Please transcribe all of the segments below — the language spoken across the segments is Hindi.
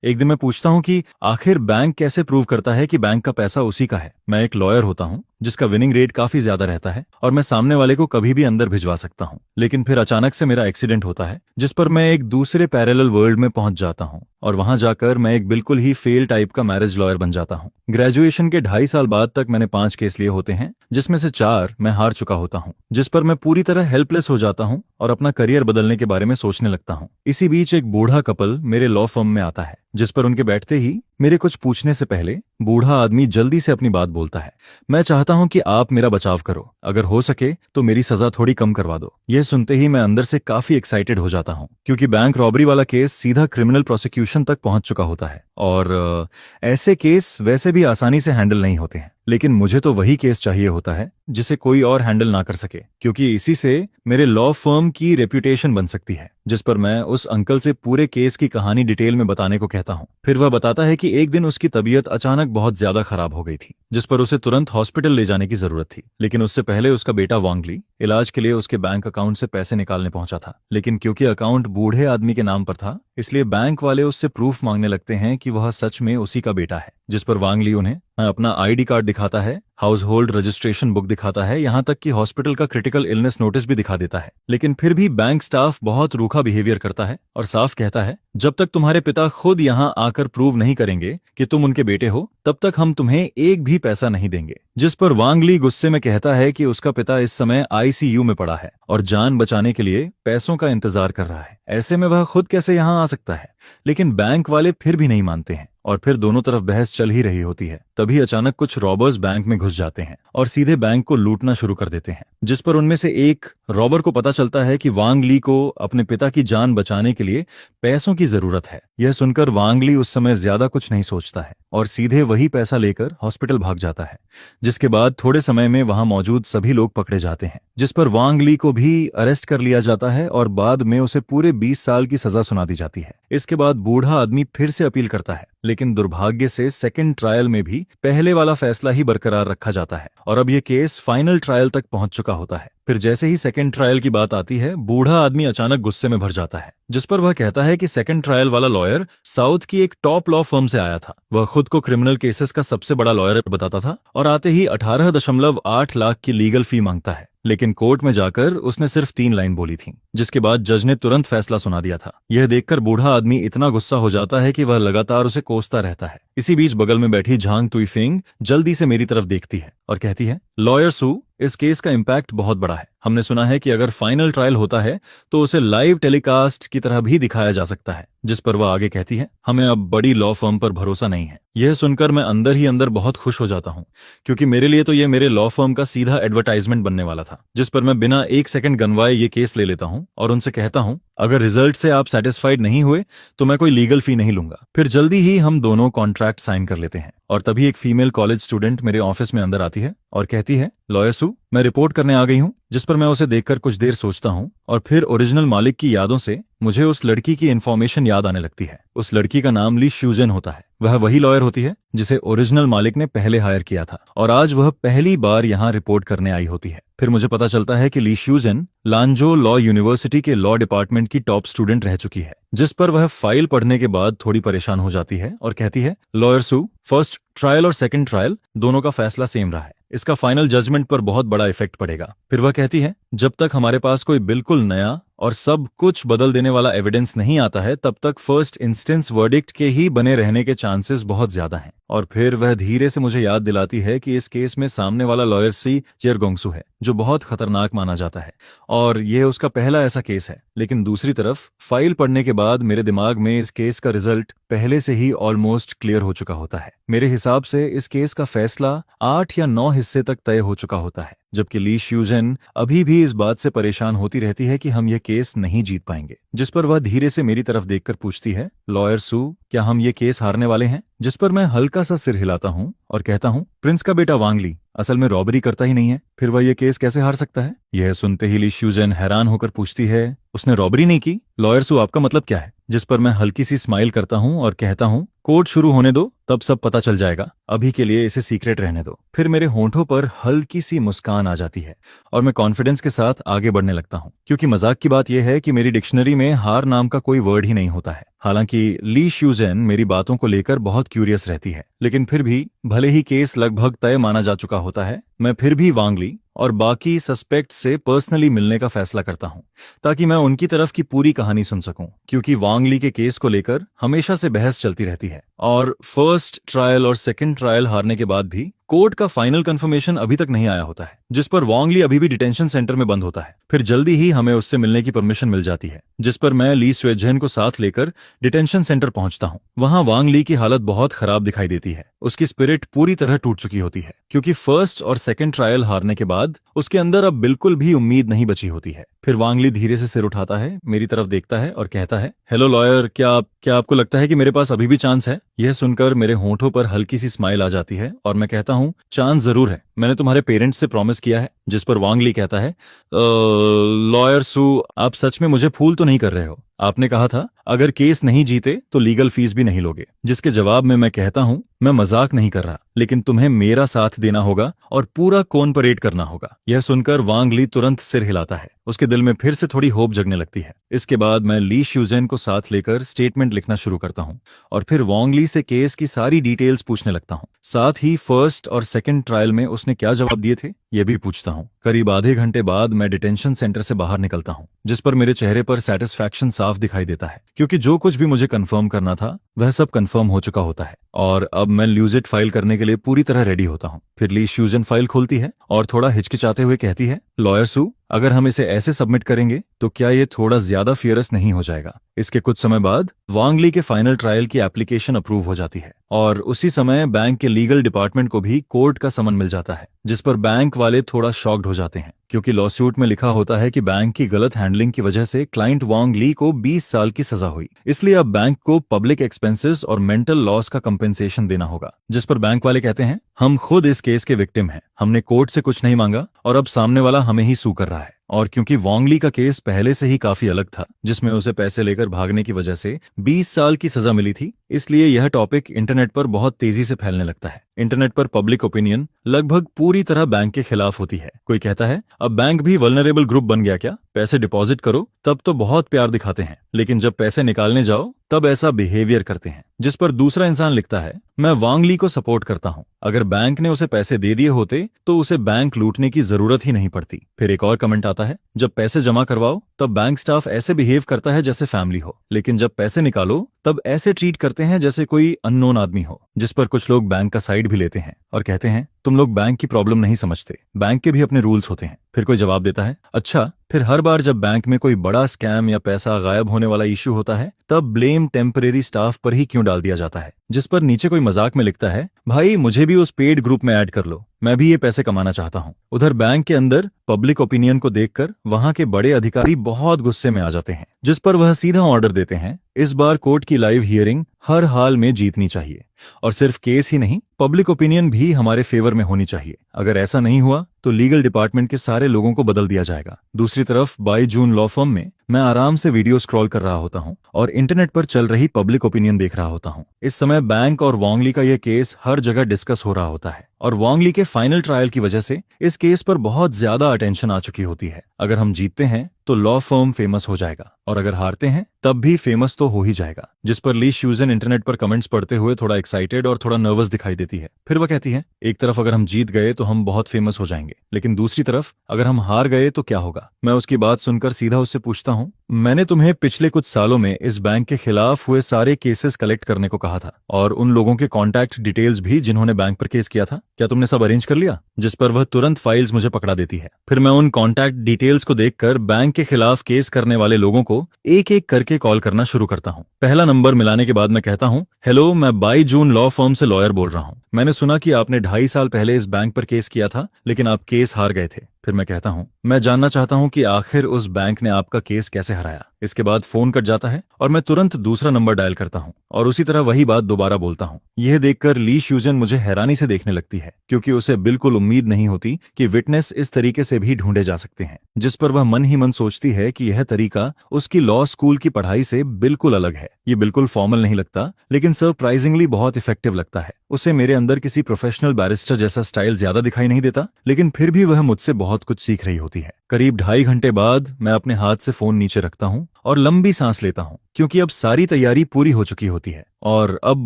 एक दिन मैं पूछता हूँ कि आखिर बैंक कैसे प्रूव करता है कि बैंक का पैसा उसी का है। मैं एक लॉयर होता हूँ जिसका विनिंग रेट काफी ज्यादा रहता है और मैं सामने वाले को कभी भी अंदर भिजवा सकता हूँ, लेकिन फिर अचानक से मेरा एक्सीडेंट होता है जिस पर मैं एक दूसरे पैरेलल वर्ल्ड में पहुंच जाता हूँ और वहां जाकर मैं एक बिल्कुल ही फेल टाइप का मैरिज लॉयर बन जाता हूँ। ग्रेजुएशन के 2.5 साल बाद तक मैंने 5 केस लिए होते हैं जिसमें से 4 मैं हार चुका होता हूँ, जिस पर मैं पूरी तरह हेल्पलेस हो जाता हूँ और अपना करियर बदलने के बारे में सोचने लगता हूँ। इसी बीच एक बूढ़ा कपल मेरे लॉ फर्म में आता है जिस पर उनके बैठते ही मेरे कुछ पूछने से पहले बूढ़ा आदमी जल्दी से अपनी बात बोलता है। मैं चाहता हूं कि आप मेरा बचाव करो, अगर हो सके तो मेरी सजा थोड़ी कम करवा दो। यह सुनते ही मैं अंदर से काफी एक्साइटेड हो जाता हूं क्योंकि बैंक रॉबरी वाला केस सीधा क्रिमिनल प्रोसिक्यूशन तक पहुंच चुका होता है और ऐसे केस वैसे भी आसानी से हैंडल नहीं होते हैं। लेकिन मुझे तो वही केस चाहिए होता है जिसे कोई और हैंडल ना कर सके, क्योंकि इसी से मेरे लॉ फर्म की रेप्यूटेशन बन सकती है। जिस पर मैं उस अंकल से पूरे केस की कहानी डिटेल में बताने को कहता हूँ। फिर वह बताता है कि एक दिन उसकी तबीयत अचानक बहुत ज्यादा खराब हो गई थी जिस पर उसे तुरंत हॉस्पिटल ले जाने की जरूरत थी, लेकिन उससे पहले उसका बेटा वांगली इलाज के लिए उसके बैंक अकाउंट से पैसे निकालने पहुंचा था। लेकिन क्योंकि अकाउंट बूढ़े आदमी के नाम पर था इसलिए बैंक वाले उससे प्रूफ मांगने लगते हैं कि वह सच में उसी का बेटा है, जिस पर वांगली उन्हें अपना आईडी कार्ड दिखाता है, हाउस होल्ड रजिस्ट्रेशन बुक दिखाता है, यहाँ तक कि हॉस्पिटल का क्रिटिकल इलनेस नोटिस भी दिखा देता है। लेकिन फिर भी बैंक स्टाफ बहुत रूखा बिहेवियर करता है और साफ कहता है जब तक तुम्हारे पिता खुद यहाँ आकर प्रूव नहीं करेंगे कि तुम उनके बेटे हो तब तक हम तुम्हें एक भी पैसा नहीं देंगे। जिस पर वांगली गुस्से में कहता है कि उसका पिता इस समय आईसीयू में पड़ा है और जान बचाने के लिए पैसों का इंतजार कर रहा है, ऐसे में वह खुद कैसे यहाँ आ सकता है। लेकिन बैंक वाले फिर भी नहीं मानते हैं और फिर दोनों तरफ बहस चल ही रही होती है। तभी अचानक कुछ रॉबर्स बैंक में घुस जाते हैं और सीधे बैंक को लूटना शुरू कर देते हैं, जिस पर उनमें से एक रॉबर को पता चलता है कि वांग ली को अपने पिता की जान बचाने के लिए पैसों की जरूरत है। यह सुनकर वांग ली उस समय ज्यादा कुछ नहीं सोचता है और सीधे वही पैसा लेकर हॉस्पिटल भाग जाता है, जिसके बाद थोड़े समय में वहां मौजूद सभी लोग पकड़े जाते हैं, जिस पर वांग ली को भी अरेस्ट कर लिया जाता है और बाद में उसे पूरे 20 साल की सजा सुना दी जाती है। इसके बाद बूढ़ा आदमी फिर से अपील करता है, लेकिन दुर्भाग्य से सेकंड ट्रायल में भी पहले वाला फैसला ही बरकरार रखा जाता है और अब यह केस फाइनल ट्रायल तक पहुंच चुका होता है। फिर जैसे ही सेकंड ट्रायल की बात आती है बूढ़ा आदमी अचानक गुस्से में भर जाता है, जिस पर वह कहता है कि सेकंड ट्रायल वाला लॉयर साउथ की एक टॉप लॉ फर्म से आया था। वह खुद को क्रिमिनल केसेस का सबसे बड़ा लॉयर बताता था और आते ही 18.8 लाख की लीगल फी मांगता है, लेकिन कोर्ट में जाकर उसने सिर्फ 3 लाइन बोली थी, जिसके बाद जज ने तुरंत फैसला सुना दिया था। यह देखकर बूढ़ा आदमी इतना गुस्सा हो जाता है कि वह लगातार उसे कोसता रहता है। इसी बीच बगल में बैठी झांग तुइफेंग जल्दी से मेरी तरफ देखती है और कहती है, लॉयर सू, इस केस का इम्पैक्ट बहुत बड़ा है। हमने सुना है कि अगर फाइनल ट्रायल होता है तो उसे लाइव टेलीकास्ट की तरह भी दिखाया जा सकता है। जिस पर वह आगे कहती है, हमें अब बड़ी लॉ फर्म पर भरोसा नहीं है। यह सुनकर मैं अंदर ही अंदर बहुत खुश हो जाता हूँ, क्योंकि मेरे लिए तो यह मेरे लॉ फर्म का सीधा एडवर्टाइजमेंट बनने वाला था। जिस पर मैं बिना 1 सेकंड गंवाए ये केस ले लेता हूँ और उनसे कहता हूँ, अगर रिजल्ट से आप सेटिस्फाइड नहीं हुए तो मैं कोई लीगल फी नहीं लूंगा। फिर जल्दी ही हम दोनों कॉन्ट्रैक्ट साइन कर लेते हैं और तभी एक फीमेल कॉलेज स्टूडेंट मेरे ऑफिस में अंदर आती है और कहती है, लॉयर सू, मैं रिपोर्ट करने आ गई हूँ। जिस पर मैं उसे देखकर कुछ देर सोचता हूँ और फिर ओरिजिनल मालिक की यादों से मुझे उस लड़की की इन्फॉर्मेशन याद आने लगती है। उस लड़की का नाम ली श्यूजेन होता है। वह वही लॉयर होती है जिसे ओरिजिनल मालिक ने पहले हायर किया था और आज वह पहली बार यहाँ रिपोर्ट करने आई होती है। फिर मुझे पता चलता है कि ली श्यूजेन लांजो लॉ यूनिवर्सिटी के लॉ डिपार्टमेंट की टॉप स्टूडेंट रह चुकी है, जिस पर वह फाइल पढ़ने के बाद थोड़ी परेशान हो जाती है और कहती है, लॉयर सू, फर्स्ट ट्रायल और सेकंड ट्रायल दोनों का फैसला सेम रहा है, इसका फाइनल जजमेंट पर बहुत बड़ा इफेक्ट पड़ेगा। फिर वह कहती है, जब तक हमारे पास कोई बिल्कुल नया और सब कुछ बदल देने वाला एविडेंस नहीं आता है तब तक फर्स्ट इंस्टेंस वर्डिक्ट के ही बने रहने के चांसेस बहुत ज्यादा हैं। और फिर वह धीरे से मुझे याद दिलाती है कि इस केस में सामने वाला लॉयर सी चिरगोंगसू है, जो बहुत खतरनाक माना जाता है और यह उसका पहला ऐसा केस है। लेकिन दूसरी तरफ फाइल पढ़ने के बाद मेरे दिमाग में इस केस का रिजल्ट पहले से ही ऑलमोस्ट क्लियर हो चुका होता है। मेरे हिसाब से इस केस का फैसला 8 या 9 हिस्से तक तय हो चुका होता है, जबकि ली श्यूजेन अभी भी इस बात से परेशान होती रहती है कि हम ये केस नहीं जीत पाएंगे। जिस पर वह धीरे से मेरी तरफ देखकर पूछती है, लॉयर सू, क्या हम ये केस हारने वाले हैं? जिस पर मैं हल्का सा सिर हिलाता हूँ और कहता हूँ, प्रिंस का बेटा वांगली असल में रॉबरी करता ही नहीं है, फिर वह ये केस कैसे हार सकता है? यह सुनते ही ली श्यूजेन हैरान होकर पूछती है, उसने रॉबरी नहीं की। लॉयर सू, आपका मतलब क्या है? जिस पर मैं हल्की सी स्माइल करता हूं और कहता हूं, कोर्ट शुरू होने दो, तब सब पता चल जाएगा, अभी के लिए इसे सीक्रेट रहने दो। फिर मेरे होंठों पर हल्की सी मुस्कान आ जाती है और मैं कॉन्फिडेंस के साथ आगे बढ़ने लगता हूं, क्योंकि मजाक की बात यह है कि मेरी डिक्शनरी में हार नाम का कोई वर्ड ही नहीं होता है। हालांकि ली श्यूजेन मेरी बातों को लेकर बहुत क्यूरियस रहती है, लेकिन फिर भी भले ही केस लगभग तय माना जा चुका होता है, मैं फिर भी वांग ली और बाकी सस्पेक्ट से पर्सनली मिलने का फैसला करता हूं, ताकि मैं उनकी तरफ की पूरी कहानी सुन सकूं, क्योंकि वांग ली के केस को लेकर हमेशा से बहस चलती रहती है। और फर्स्ट ट्रायल और सेकंड ट्रायल हारने के बाद भी कोर्ट का फाइनल कंफर्मेशन अभी तक नहीं आया होता है, जिस पर वांग ली अभी भी डिटेंशन सेंटर में बंद होता है। फिर जल्दी ही हमें उससे मिलने की परमिशन मिल जाती है, जिस पर मैं ली स्वेजेन को साथ लेकर डिटेंशन सेंटर पहुंचता हूं। वहां वांग ली की हालत बहुत खराब दिखाई देती है। उसकी स्पिरिट पूरी तरह टूट चुकी होती है, क्योंकि फर्स्ट और सेकंड ट्रायल हारने के बाद उसके अंदर अब बिल्कुल भी उम्मीद नहीं बची होती है। फिर वांग ली धीरे से सिर उठाता है, मेरी तरफ देखता है और कहता है, हेलो लॉयर, क्या आपको लगता है कि मेरे पास अभी भी चांस है? यह सुनकर मेरे होंठों पर हल्की सी स्माइल आ जाती है और मैं कहता हूं, चांस जरूर है, मैंने तुम्हारे पेरेंट्स से प्रॉमिस किया है। जिस पर वांग ली कहता है, लॉयर सू, आप सच में मुझे फूल तो नहीं कर रहे हो? आपने कहा था अगर केस नहीं जीते तो लीगल फीस भी नहीं लोगे। जिसके जवाब में मैं कहता हूं, मैं मजाक नहीं कर रहा, लेकिन तुम्हें मेरा साथ देना होगा और पूरा कोऑपरेट करना होगा। यह सुनकर वांग ली तुरंत सिर हिलाता है। उसके दिल में फिर से थोड़ी होप जगने लगती है। इसके बाद मैं ली श्यूजेन को साथ लेकर स्टेटमेंट लिखना शुरू करता हूं और फिर वांग ली से केस की सारी डिटेल्स पूछने लगता हूं। साथ ही फर्स्ट और सेकंड ट्रायल में उसने क्या जवाब दिए थे यह भी पूछता हूं। करीब आधे घंटे बाद मैं डिटेंशन सेंटर से बाहर निकलता हूं, जिस पर मेरे चेहरे पर सेटिस्फैक्शन साफ दिखाई देता है, क्योंकि जो कुछ भी मुझे कंफर्म करना था वह सब कंफर्म हो चुका होता है और अब मैं ल्यूजिट फाइल करने के लिए पूरी तरह रेडी होता हूं। फिर ली श्यूजेन फाइल खोलती है और थोड़ा हिचकिचाते हुए कहती है, लॉयर सू, अगर हम इसे ऐसे सबमिट करेंगे तो क्या ये थोड़ा ज्यादा फियरस नहीं हो जाएगा? इसके कुछ समय बाद वांग ली के फाइनल ट्रायल की एप्लीकेशन अप्रूव हो जाती है और उसी समय बैंक के लीगल डिपार्टमेंट को भी कोर्ट का समन मिल जाता है, जिस पर बैंक वाले थोड़ा शॉक्ड हो जाते हैं, क्योंकि लॉसूट में लिखा होता है कि बैंक की गलत हैंडलिंग की वजह से क्लाइंट वांग ली को 20 साल की सजा हुई, इसलिए अब बैंक को पब्लिक एक्सपेंसेस और मेंटल लॉस का कंपेंसेशन देना होगा। जिस पर बैंक वाले कहते हैं, हम खुद इस केस के विक्टिम हैं, हमने कोर्ट से कुछ नहीं मांगा और अब सामने वाला हमें ही सू कर रहा है। और क्योंकि वांग ली का केस पहले से ही काफी अलग था, जिसमें उसे पैसे लेकर भागने की वजह से 20 साल की सजा मिली थी, इसलिए यह टॉपिक इंटरनेट पर बहुत तेजी से फैलने लगता है। इंटरनेट पर पब्लिक ओपिनियन लगभग पूरी तरह बैंक के खिलाफ होती है। कोई कहता है, अब बैंक भी वल्नरेबल ग्रुप बन गया क्या? पैसे डिपॉजिट करो तब तो बहुत प्यार दिखाते हैं, लेकिन जब पैसे निकालने जाओ तब ऐसा बिहेवियर करते हैं। जिस पर दूसरा इंसान लिखता है, मैं वांग ली को सपोर्ट करता हूं, अगर बैंक ने उसे पैसे दे दिए होते तो उसे बैंक लूटने की जरूरत ही नहीं पड़ती। फिर एक और कमेंट आता है, जब पैसे जमा करवाओ तब बैंक स्टाफ ऐसे बिहेव करता है जैसे फैमिली हो, लेकिन जब पैसे निकालो तब ऐसे ट्रीट करते हैं जैसे कोई अननोन आदमी हो। जिस पर कुछ लोग बैंक का साइड भी लेते हैं और कहते हैं, तुम लोग बैंक की प्रॉब्लम नहीं समझते, बैंक के भी अपने रूल्स होते हैं। फिर कोई जवाब देता है, अच्छा, फिर हर बार जब बैंक में कोई बड़ा स्कैम या पैसा गायब होने वाला इश्यू होता है तब ब्लेम टेम्परेरी स्टाफ पर ही क्यों डाल दिया जाता है? जिस पर नीचे कोई मजाक में लिखता है, भाई मुझे भी उस पेड ग्रुप में ऐड कर लो, मैं भी ये पैसे कमाना चाहता हूँ। उधर बैंक के अंदर पब्लिक ओपिनियन को देखकर वहां के बड़े अधिकारी बहुत गुस्से में आ जाते हैं, जिस पर वह सीधा ऑर्डर देते हैं, इस बार कोर्ट की लाइव हियरिंग हर हाल में जीतनी चाहिए और सिर्फ केस ही नहीं, पब्लिक ओपिनियन भी हमारे फेवर में होनी चाहिए। अगर ऐसा नहीं हुआ तो लीगल डिपार्टमेंट के सारे लोगों को बदल दिया जाएगा। दूसरी तरफ बाई जून लॉ फर्म में मैं आराम से वीडियो स्क्रॉल कर रहा होता हूं और इंटरनेट पर चल रही पब्लिक ओपिनियन देख रहा होता हूं। इस समय बैंक और वांग ली का यह केस हर जगह डिस्कस हो रहा होता है और वांग ली के फाइनल ट्रायल की वजह से इस केस पर बहुत ज्यादा अटेंशन आ चुकी होती है। अगर हम जीतते हैं तो लॉ फर्म फेमस हो जाएगा और अगर हारते हैं तब भी फेमस तो हो ही जाएगा। जिस पर ली श्यूजेन इंटरनेट पर कमेंट्स पढ़ते हुए थोड़ा एक्साइटेड और थोड़ा नर्वस दिखाई देती है। फिर वह कहती है, एक तरफ अगर हम जीत गए तो हम बहुत फेमस हो जाएंगे, लेकिन दूसरी तरफ अगर हम हार गए तो क्या होगा? मैं उसकी बात सुनकर सीधा उससे पूछता हूँ, मैंने तुम्हें पिछले कुछ सालों में इस बैंक के खिलाफ हुए सारे केसेस कलेक्ट करने को कहा था और उन लोगों के कॉन्टैक्ट डिटेल्स भी जिन्होंने बैंक पर केस किया था, क्या तुमने सब अरेंज कर लिया? जिस पर वह तुरंत फाइल्स मुझे पकड़ा देती है। फिर मैं उन कॉन्टैक्ट डिटेल्स को देखकर बैंक के खिलाफ केस करने वाले लोगों को एक एक करके कॉल करना शुरू करता हूँ। पहला नंबर मिलाने के बाद मैं कहता हूँ, हेलो, मैं बाई जून लॉ फर्म से लॉयर बोल रहा हूँ। मैंने सुना कि आपने 2.5 साल पहले इस बैंक पर केस किया था, लेकिन आप केस हार गए थे। फिर मैं कहता हूँ, मैं जानना चाहता हूँ कि आखिर उस बैंक ने आपका केस कैसे हराया। इसके बाद फोन कट जाता है और मैं तुरंत दूसरा नंबर डायल करता हूँ और उसी तरह वही बात दोबारा बोलता हूँ। यह देखकर ली श्यूजन मुझे हैरानी से देखने लगती है, क्योंकि उसे बिल्कुल उम्मीद नहीं होती कि विटनेस इस तरीके से भी ढूंढे जा सकते हैं, जिस पर वह मन ही मन सोचती है कि यह तरीका उसकी लॉ स्कूल की पढ़ाई से बिल्कुल अलग है। ये बिल्कुल फॉर्मल नहीं लगता, लेकिन सरप्राइजिंगली बहुत इफेक्टिव लगता है। उसे मेरे अंदर किसी प्रोफेशनल बैरिस्टर जैसा स्टाइल ज्यादा दिखाई नहीं देता, लेकिन फिर भी वह मुझसे बहुत कुछ सीख रही होती है। करीब 2.5 घंटे बाद मैं अपने हाथ से फोन नीचे रखता हूँ और लंबी सांस लेता हूँ, क्योंकि अब सारी तैयारी पूरी हो चुकी होती है और अब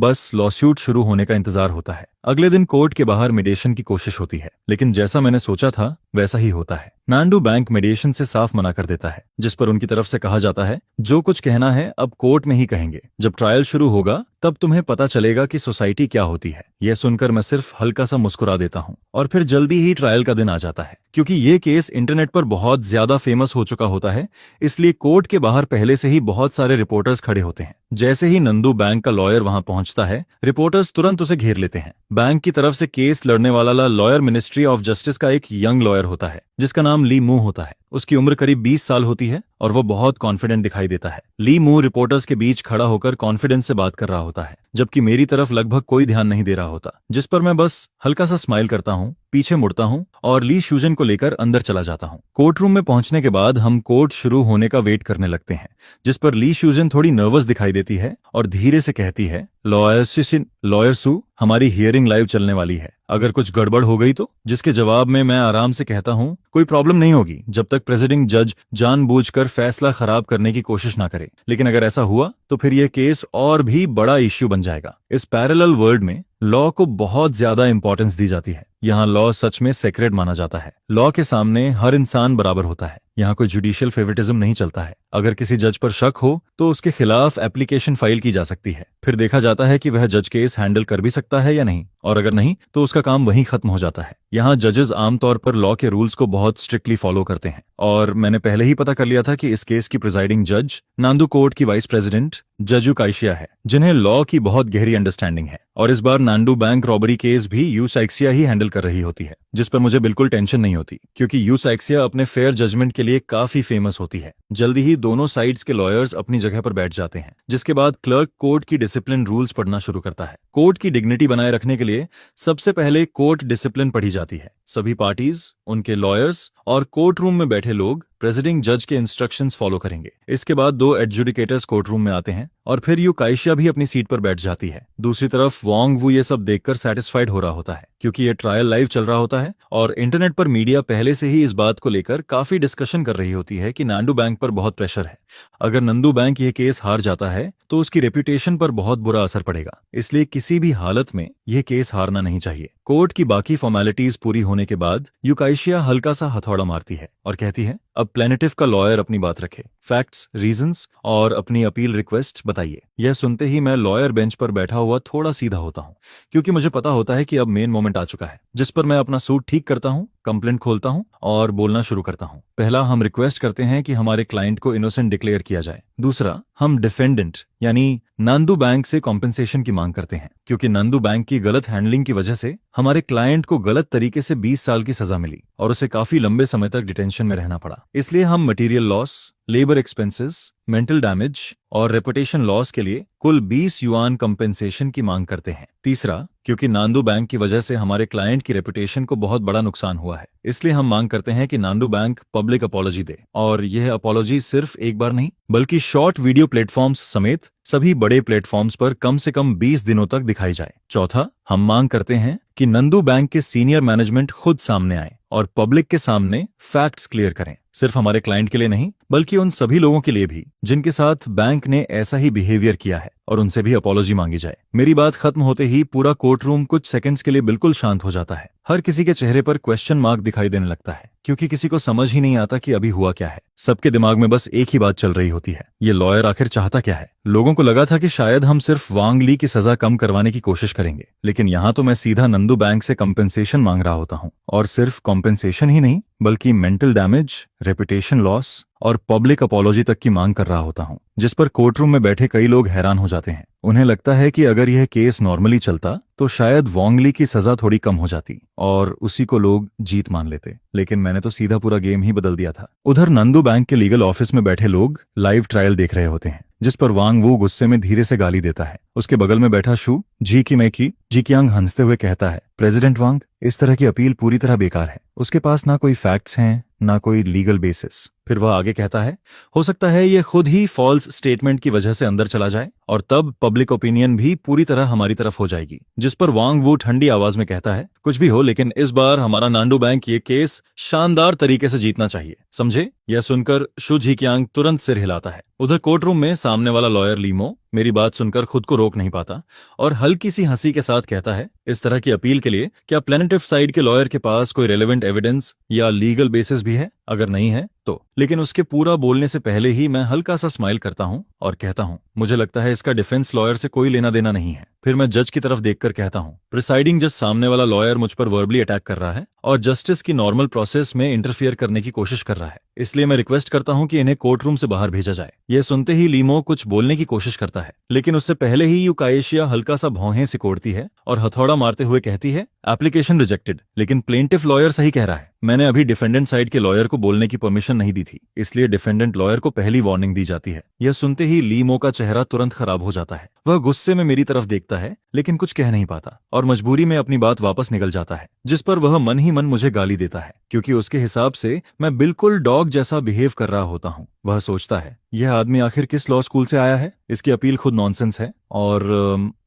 बस लॉसूट शुरू होने का इंतजार होता है। अगले दिन कोर्ट के बाहर मीडिएशन की कोशिश होती है, लेकिन जैसा मैंने सोचा था वैसा ही होता है। नांडू बैंक मीडिएशन से साफ मना कर देता है, जिस पर उनकी तरफ से कहा जाता है, जो कुछ कहना है अब कोर्ट में ही कहेंगे। जब ट्रायल शुरू होगा तब तुम्हें पता चलेगा कि सोसाइटी क्या होती है। यह सुनकर मैं सिर्फ हल्का सा मुस्कुरा देता हूँ और फिर जल्दी ही ट्रायल का दिन आ जाता है। क्योंकि ये केस इंटरनेट पर बहुत ज्यादा फेमस हो चुका होता है, इसलिए कोर्ट के बाहर पहले से ही बहुत सारे रिपोर्टर्स खड़े होते हैं। जैसे ही नंदू बैंक का लॉयर वहां पहुंचता है, रिपोर्टर्स तुरंत उसे घेर लेते हैं। बैंक की तरफ से केस लड़ने वाला लॉयर मिनिस्ट्री ऑफ जस्टिस का एक यंग लॉयर होता है, जिसका नाम ली मू होता है। उसकी उम्र करीब 20 साल होती है और वो बहुत कॉन्फिडेंट दिखाई देता है। ली मू रिपोर्टर्स के बीच खड़ा होकर कॉन्फिडेंस से बात कर रहा होता है, जबकि मेरी तरफ लगभग कोई ध्यान नहीं दे रहा होता, जिस पर मैं बस हल्का सा स्माइल करता हूँ, पीछे मुड़ता हूँ और ली श्यूजन को लेकर अंदर चला जाता हूँ। कोर्ट रूम में पहुंचने के बाद हम कोर्ट शुरू होने का वेट करने लगते हैं, जिस पर ली श्यूजन थोड़ी नर्वस दिखाई देती है और धीरे से कहती है, लॉयर सू, हमारी हियरिंग लाइव चलने वाली है, अगर कुछ गड़बड़ हो गई तो? जिसके जवाब में मैं आराम से कहता हूँ, कोई प्रॉब्लम नहीं होगी जब तक प्रेसिडिंग जज जानबूझकर फैसला खराब करने की कोशिश ना करे, लेकिन अगर ऐसा हुआ तो फिर यह केस और भी बड़ा इश्यू बन जाएगा। इस पैरेलल वर्ल्ड में लॉ को बहुत ज्यादा इंपॉर्टेंस दी जाती है। यहाँ लॉ सच में सेक्रेड माना जाता है। लॉ के सामने हर इंसान बराबर होता है। यहाँ कोई जुडिशियल फेवरेटिज्म नहीं चलता है। अगर किसी जज पर शक हो तो उसके खिलाफ एप्लीकेशन फाइल की जा सकती है, फिर देखा जाता है कि वह जज केस हैंडल कर भी सकता है या नहीं, और अगर नहीं तो उसका काम वहीं खत्म हो जाता है। यहाँ जजेस आमतौर पर लॉ के रूल्स को बहुत स्ट्रिक्टली फॉलो करते हैं, और मैंने पहले ही पता कर लिया था कि इस केस की प्रिजाइडिंग जज नांदू कोर्ट की वाइस प्रेसिडेंट जजू काइशिया है, जिन्हें लॉ की बहुत गहरी अंडरस्टैंडिंग है। और इस बार नांडू बैंक रॉबरी केस भी यू साइक्सिया ही हैंडल कर रही होती है, जिस पर मुझे बिल्कुल टेंशन नहीं होती, क्योंकि यू साइक्सिया अपने फेयर जजमेंट के लिए काफी फेमस होती है। जल्दी ही दोनों साइड्स के लॉयर्स अपनी जगह पर बैठ जाते हैं, जिसके बाद क्लर्क कोर्ट की डिसिप्लिन रूल्स पढ़ना शुरू करता है। कोर्ट की डिग्निटी बनाए रखने के लिए सबसे पहले कोर्ट डिसिप्लिन पढ़ी जाती है। सभी पार्टीज, उनके लॉयर्स और कोर्ट रूम में बैठे लोग प्रेसिडिंग जज के इंस्ट्रक्शंस फॉलो करेंगे। इसके बाद 2 एडजुडिकेटर्स कोर्ट रूम में आते हैं और फिर यू काइशिया भी अपनी सीट पर बैठ जाती है। दूसरी तरफ वोंग वू ये सब देखकर सेटिस्फाइड हो रहा होता है, क्योंकि ये ट्रायल लाइव चल रहा होता है और इंटरनेट पर मीडिया पहले से ही इस बात को लेकर काफी डिस्कशन कर रही होती है कि नांडू बैंक पर बहुत प्रेशर है। अगर नंदू बैंक ये केस हार जाता है तो उसकी रेपुटेशन पर बहुत बुरा असर पड़ेगा, इसलिए किसी भी हालत में यह केस हारना नहीं चाहिए। कोर्ट की बाकी फॉर्मेलिटीज पूरी होने के बाद यूकाइशिया हल्का सा हथौड़ा मारती है और कहती है, अब प्लेनेटिव का लॉयर अपनी बात रखे, फैक्ट्स, रीजंस और अपनी अपील रिक्वेस्ट बताइए। यह सुनते ही मैं लॉयर बेंच पर बैठा हुआ थोड़ा सीधा होता हूँ, क्योंकि मुझे पता होता है कि अब मेन मोमेंट आ चुका है, जिस पर मैं अपना सूट ठीक करता हूँ, कंप्लेंट खोलता हूँ और बोलना शुरू करता हूँ। पहला, हम रिक्वेस्ट करते हैं कि हमारे क्लाइंट को इनोसेंट डिक्लेयर किया जाए। दूसरा, हम डिफेंडेंट यानी नांदू बैंक से कॉम्पेंसेशन की मांग करते हैं, क्योंकि नांदू बैंक की गलत हैंडलिंग की वजह से हमारे क्लाइंट को गलत तरीके से 20 साल की सजा मिली और उसे काफी लंबे समय तक डिटेंशन में रहना पड़ा। इसलिए हम material loss, labour expenses, mental damage और रेपुटेशन लॉस के लिए कुल 20 युआन कंपेंसेशन की मांग करते हैं। तीसरा, क्योंकि नांदू बैंक की वजह से हमारे क्लाइंट की रेपुटेशन को बहुत बड़ा नुकसान हुआ है, इसलिए हम मांग करते हैं कि नांदू बैंक पब्लिक अपॉलॉजी दे, और यह अपॉलॉजी सिर्फ एक बार नहीं बल्कि शॉर्ट वीडियो प्लेटफॉर्म्स समेत सभी बड़े प्लेटफॉर्म्स पर कम से कम 20 दिनों तक दिखाई जाए। चौथा, हम मांग करते हैं कि नंदू बैंक के सीनियर मैनेजमेंट खुद सामने आए और पब्लिक के सामने फैक्ट्स क्लियर करें, सिर्फ हमारे क्लाइंट के लिए नहीं बल्कि उन सभी लोगों के लिए भी जिनके साथ बैंक ने ऐसा ही बिहेवियर किया है, और उनसे भी अपॉलॉजी मांगी जाए। मेरी बात खत्म होते ही पूरा कोर्ट रूम कुछ सेकंड्स के लिए बिल्कुल शांत हो जाता है। हर किसी के चेहरे पर क्वेश्चन मार्क दिखाई देने लगता है, क्योंकि किसी को समझ ही नहीं आता कि अभी हुआ क्या है। सबके दिमाग में बस एक ही बात चल रही होती है, ये लॉयर आखिर चाहता क्या है। लोगों को लगा था कि शायद हम सिर्फ वांग ली की सजा कम करवाने की कोशिश करेंगे, लेकिन यहाँ तो मैं सीधा नंदू बैंक से कंपेंसेशन मांग रहा होता हूँ, और सिर्फ कंपेंसेशन ही नहीं बल्कि मेंटल डैमेज, रेपुटेशन लॉस और पब्लिक अपॉलॉजी तक की मांग कर रहा होता हूँ, जिस पर कोर्ट रूम में बैठे कई लोग हैरान हो जाते हैं। उन्हें लगता है कि अगर यह केस नॉर्मली चलता तो शायद वोंग ली की सजा थोड़ी कम हो जाती और उसी को लोग जीत मान लेते, लेकिन मैंने तो सीधा पूरा गेम ही बदल दिया था। उधर नंदू बैंक के लीगल ऑफिस में बैठे लोग लाइव ट्रायल देख रहे होते हैं, जिस पर वांग वू गुस्से में धीरे से गाली देता है। उसके बगल में बैठा शू जी की मैकी जी कियांग हंसते हुए कहता है, प्रेसिडेंट वांग, इस तरह की अपील पूरी तरह बेकार है। उसके पास ना कोई फैक्ट्स हैं ना कोई लीगल बेसिस। फिर वह आगे कहता है, हो सकता है ये खुद ही फॉल्स स्टेटमेंट की वजह से अंदर चला जाए और तब पब्लिक ओपिनियन भी पूरी तरह हमारी तरफ हो जाएगी। जिस पर वांग वू ठंडी आवाज में कहता है, कुछ भी हो लेकिन इस बार हमारा नांडू बैंक ये केस शानदार तरीके से जीतना चाहिए, समझे? यह सुनकर शू झिकियांग तुरंत सिर हिलाता है। उधर कोर्ट रूम में सामने वाला लॉयर लीमो मेरी बात सुनकर खुद को रोक नहीं पाता और हल्की सी हंसी के साथ कहता है, इस तरह की अपील के लिए क्या प्लेनेटिव साइड के लॉयर के पास कोई रेलेवेंट एविडेंस या लीगल बेसिस भी है? अगर नहीं है तो। लेकिन उसके पूरा बोलने से पहले ही मैं हल्का सा स्माइल करता हूं और कहता हूं, मुझे लगता है इसका डिफेंस लॉयर से कोई लेना देना नहीं है। फिर मैं जज की तरफ देखकर कहता हूं, प्रिसाइडिंग जज, सामने वाला लॉयर मुझ पर वर्बली अटैक कर रहा है और जस्टिस की नॉर्मल प्रोसेस में इंटरफियर करने की कोशिश कर रहा है, इसलिए मैं रिक्वेस्ट करता हूं कि इन्हें कोर्ट रूम से बाहर भेजा जाए। यह सुनते ही लीमो कुछ बोलने की कोशिश करता है, लेकिन उससे पहले ही यूकाएशिया हल्का सा भौहें सिकोड़ती है और हथौड़ा मारते हुए कहती है, एप्लीकेशन रिजेक्टेड। लेकिन प्लेंटिफ लॉयर सही कह रहा है, मैंने अभी डिफेंडेंट साइड के लॉयर को बोलने की परमिशन नहीं दी थी, इसलिए डिफेंडेंट लॉयर को पहली वार्निंग दी जाती है। यह सुनते ही लीमो का चेहरा तुरंत खराब हो जाता है। वह गुस्से में मेरी तरफ देखता है लेकिन कुछ कह नहीं पाता और मजबूरी में अपनी बात वापस निकल जाता है, जिस पर वह मन ही मन मुझे गाली देता है, क्योंकि उसके हिसाब से मैं बिल्कुल डॉग जैसा बिहेव कर रहा होता हूँ। वह सोचता है, यह आदमी आखिर किस लॉ स्कूल से आया है, इसकी अपील खुद नॉनसेंस है। और